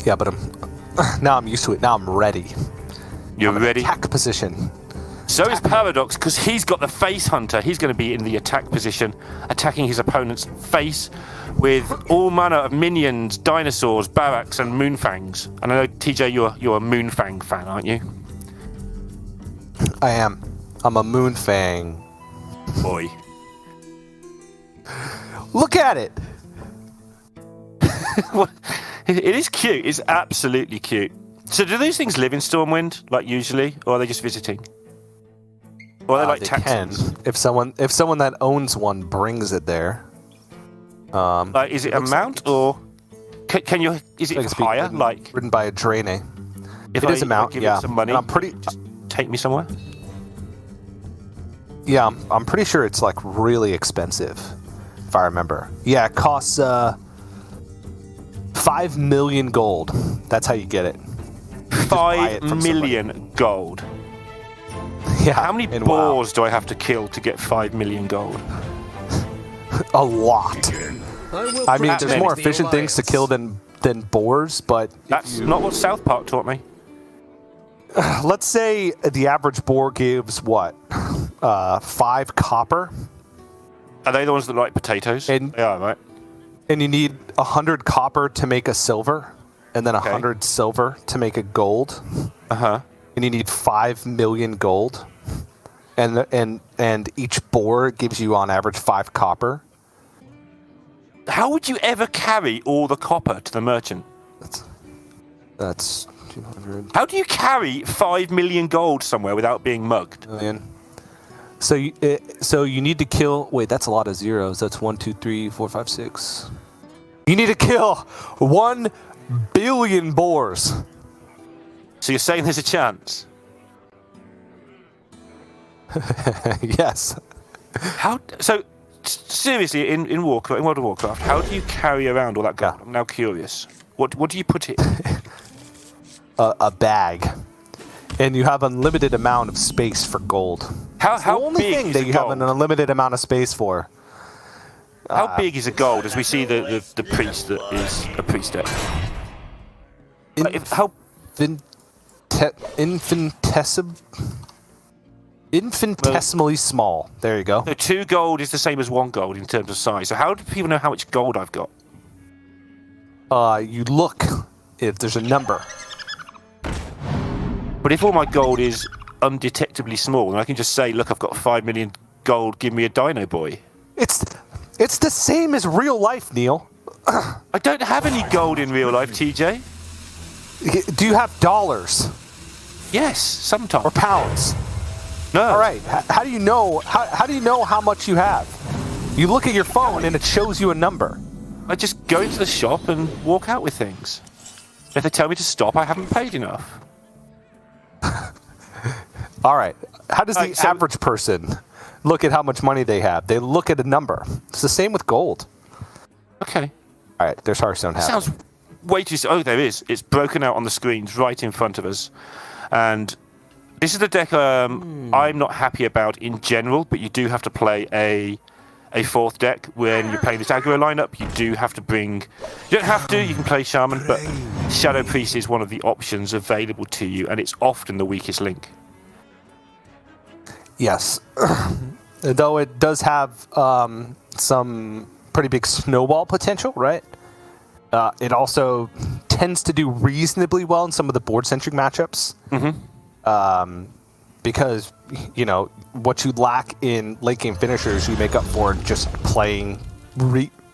Yeah, but now I'm used to it. Now I'm ready. You're ready? Attack position. So is Paradox, because he's got the face hunter. He's going to be in the attack position, attacking his opponent's face with all manner of minions, dinosaurs, barracks, and moonfangs. And I know, TJ, you're a moonfang fan, aren't you? I am. I'm a moonfang boy. Look at it. It is cute. It's absolutely cute. So do these things live in Stormwind, like usually, or are they just visiting? Or are they like taxis? If someone that owns one brings it there. Like, is it a mount, or can you? Is it higher? Like ridden by a Draenei. If it is a mount, give yeah. it some money, and I'm pretty. Just take me somewhere. Yeah, I'm pretty sure it's like really expensive, if I remember. Yeah, it costs 5 million gold. That's how you get it. 5 million gold. Yeah. How many boars do I have to kill to get 5 million gold? A lot. I mean, there's more efficient things to kill than boars, but that's not what South Park taught me. Let's say the average boar gives what? 5 copper. Are they the ones that like potatoes? They are, right? And you need 100 copper to make a silver, and then 100 silver to make a gold. Uh-huh. And you need 5 million gold. And each boar gives you on average 5 copper. How would you ever carry all the copper to the merchant? That's 200. How do you carry 5 million gold somewhere without being mugged? Million. So you need to kill. Wait, that's a lot of zeros. That's 1, 2, 3, 4, 5, 6. You need to kill 1 billion boars. So you're saying there's a chance? Yes. How? So seriously, in World of Warcraft, how do you carry around all that gold? Yeah. I'm now curious. What do you put it in? A bag, and you have unlimited amount of space for gold. How the only big thing is that the you have gold? an unlimited amount of space for. How big is a gold? As we see the priest that is a priest deck. How? Infinitesimally small. There you go. So 2 gold is the same as 1 gold in terms of size. So how do people know how much gold I've got? You look if there's a number. But if all my gold is undetectably small, then I can just say, look, I've got 5 million gold, give me a dino boy. It's the same as real life, Neil. I don't have any gold in real life, TJ. Do you have dollars Yes, sometimes. or pounds? No. All right. How do you know? How do you know how much you have? You look at your phone and it shows you a number. I just go into the shop and walk out with things. If they tell me to stop, I haven't paid enough. All right. How does the Right, so- average person look at how much money they have? They look at a number. It's the same with gold. Okay. All right. There's Hearthstone happening. Sounds way too... Oh, there is. It's broken out on the screens right in front of us. And this is the deck I'm not happy about in general, but you do have to play a 4th deck when you're playing this aggro lineup. You do have to bring... You don't have to, you can play Shaman, but Shadow Priest is one of the options available to you, and it's often the weakest link. Yes. Though it does have some pretty big snowball potential, right? It also tends to do reasonably well in some of the board-centric matchups. Because, you know, what you lack in late-game finishers, you make up for just playing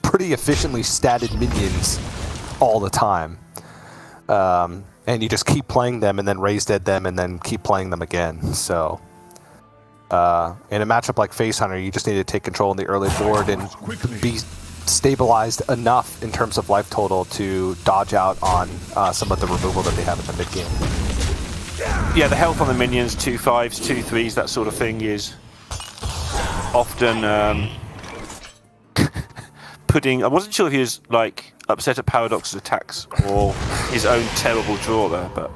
pretty efficiently statted minions all the time. And you just keep playing them and then raise dead them and then keep playing them again. So... in a matchup like Face Hunter, you just need to take control in the early board and be stabilized enough in terms of life total to dodge out on some of the removal that they have in the mid game. Yeah, the health on the minions, 2 5s, 2 3s, that sort of thing is often putting... I wasn't sure if he was like upset at Paradox's attacks or his own terrible draw there, but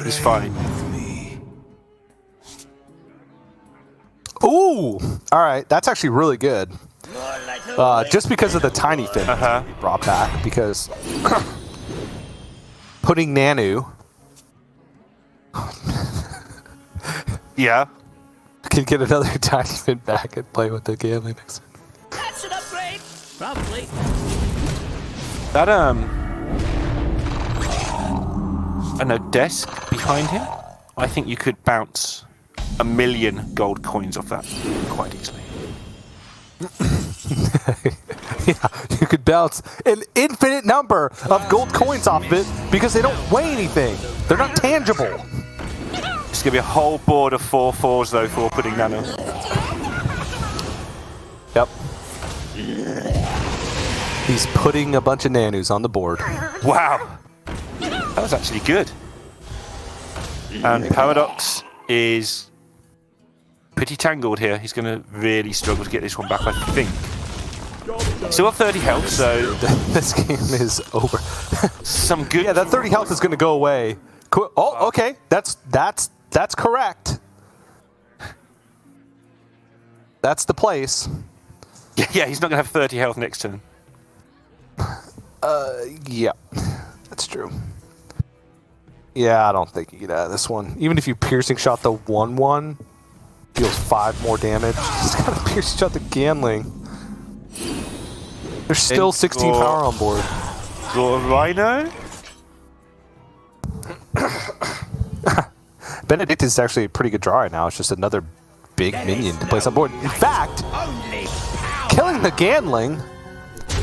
it's fine. Ooh! Alright, that's actually really good. Just because of the tiny fin brought back, because Puddingnanu Yeah. can get another tiny fin back and play with the gambling next time. That's an upgrade. Probably. That, I know, desk behind him, I think you could bounce 1 million gold coins off that quite easily. Yeah, you could bounce an infinite number of gold coins off of it because they don't weigh anything. They're not tangible. It's going to be a whole board of 4 4s, though, for Puddingnanu. Yep. He's putting a bunch of nanus on the board. Wow. That was actually good. And Paradox is pretty tangled here. He's going to really struggle to get this one back, I think. Still got 30 health, so... This game is over. Some good... Yeah, that 30 health is going to go away. Oh, okay. That's correct. That's the place. Yeah, he's not going to have 30 health next turn. Yeah, that's true. Yeah, I don't think you get out of this one. Even if you piercing shot the 1/1, deals 5 more damage. Just gotta piercing shot the Ganling. There's still 16 power on board. Draw a Rhino? Benedict is actually a pretty good draw right now. It's just another big minion to place on board. In fact, killing the Ganling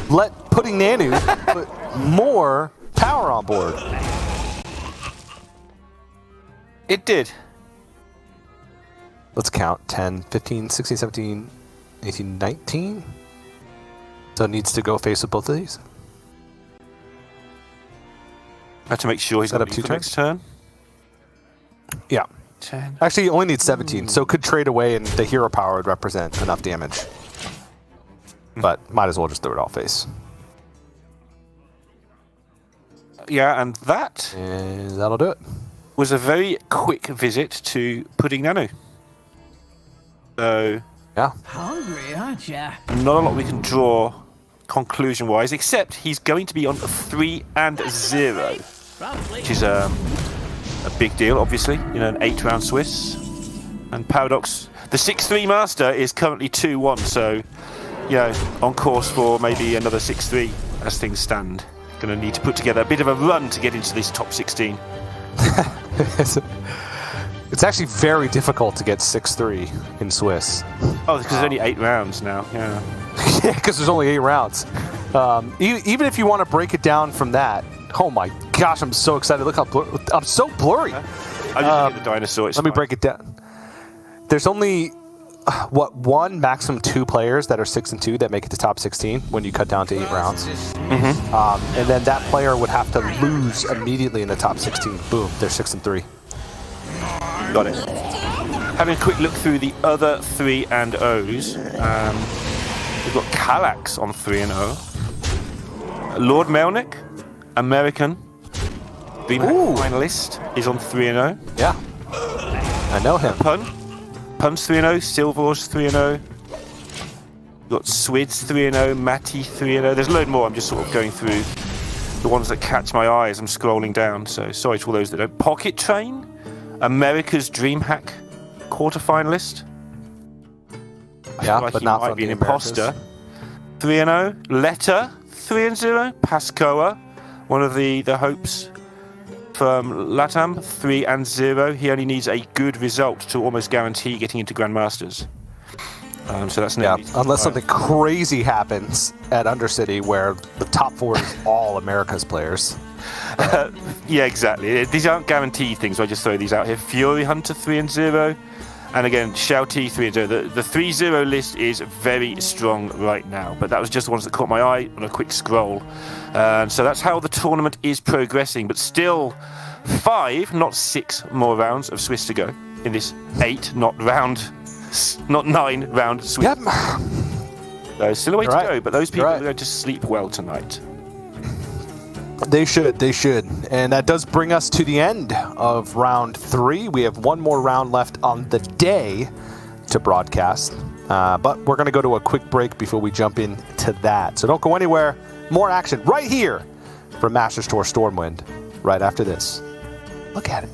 let Puddingnanu put more power on board. It did. let's count, 10, 15, 16, 17, 18, 19. So it needs to go face with both of these. I have to make sure he's got up up 2 for turns? next turn. Yeah. 10. Actually, you only need 17, so could trade away and the hero power would represent enough damage. But might as well just throw it all face. Yeah, and that And that'll do it. was a very quick visit to Puddingnanu. So, Yeah. Hungry, aren't ya? not a lot we can draw conclusion-wise, except he's going to be on 3-0, Probably. which is a big deal, obviously. You know, an 8-round Swiss. And Paradox, the 6-3 master is currently 2-1, so, you know, on course for maybe another 6-3 as things stand. Going to need to put together a bit of a run to get into this top 16. It's actually very difficult to get 6-3 in Swiss. Oh, because there's only 8 rounds now, yeah. Yeah, because there's only 8 rounds. Even if you want to break it down from that, oh my gosh, I'm so excited. Look how I'm so blurry. I'm just looking at the dinosaur. Let me break it down. There's only, one, maximum 2 players that are 6-2 that make it to top 16 when you cut down to 8 rounds. And then that player would have to lose immediately in the top 16. Boom, they're 6-3. Got it. Having a quick look through the other 3-0s, we've got Kallax on 3-0. Lord Melnick, American, DreamHack finalist, is on 3-0. Yeah, I know him. Pun's 3-0, Silvor's 3-0. We've got Swid's 3-0, Matty 3-0. There's a load more. I'm just sort of going through the ones that catch my eye as I'm scrolling down. So sorry to all those that don't. Pocket Train, America's DreamHack quarterfinalist. Yeah, Like but he not might from be the an imposter. 3-0. Letter 3-0. Pascoa, one of the hopes from Latam, 3-0. He only needs a good result to almost guarantee getting into Grandmasters. So that's unless something crazy happens at Undercity where the top 4 is all America's players. Yeah, exactly. These aren't guaranteed things, so I just throw these out here. Fury Hunter 3-0. And again, Shouty 3-0. The 3-0 list is very strong right now, but that was just the ones that caught my eye on a quick scroll. So that's how the tournament is progressing, but still 5, not 6 more rounds of Swiss to go in this 8, not 9 round Swiss. Yep. So still a way to Right. go, but those people Right. are going to sleep well tonight. They should. And that does bring us to the end of round 3. We have one more round left on the day to broadcast. But we're going to go to a quick break before we jump into that. So don't go anywhere. More action right here from Masters Tour Stormwind right after this. Look at it.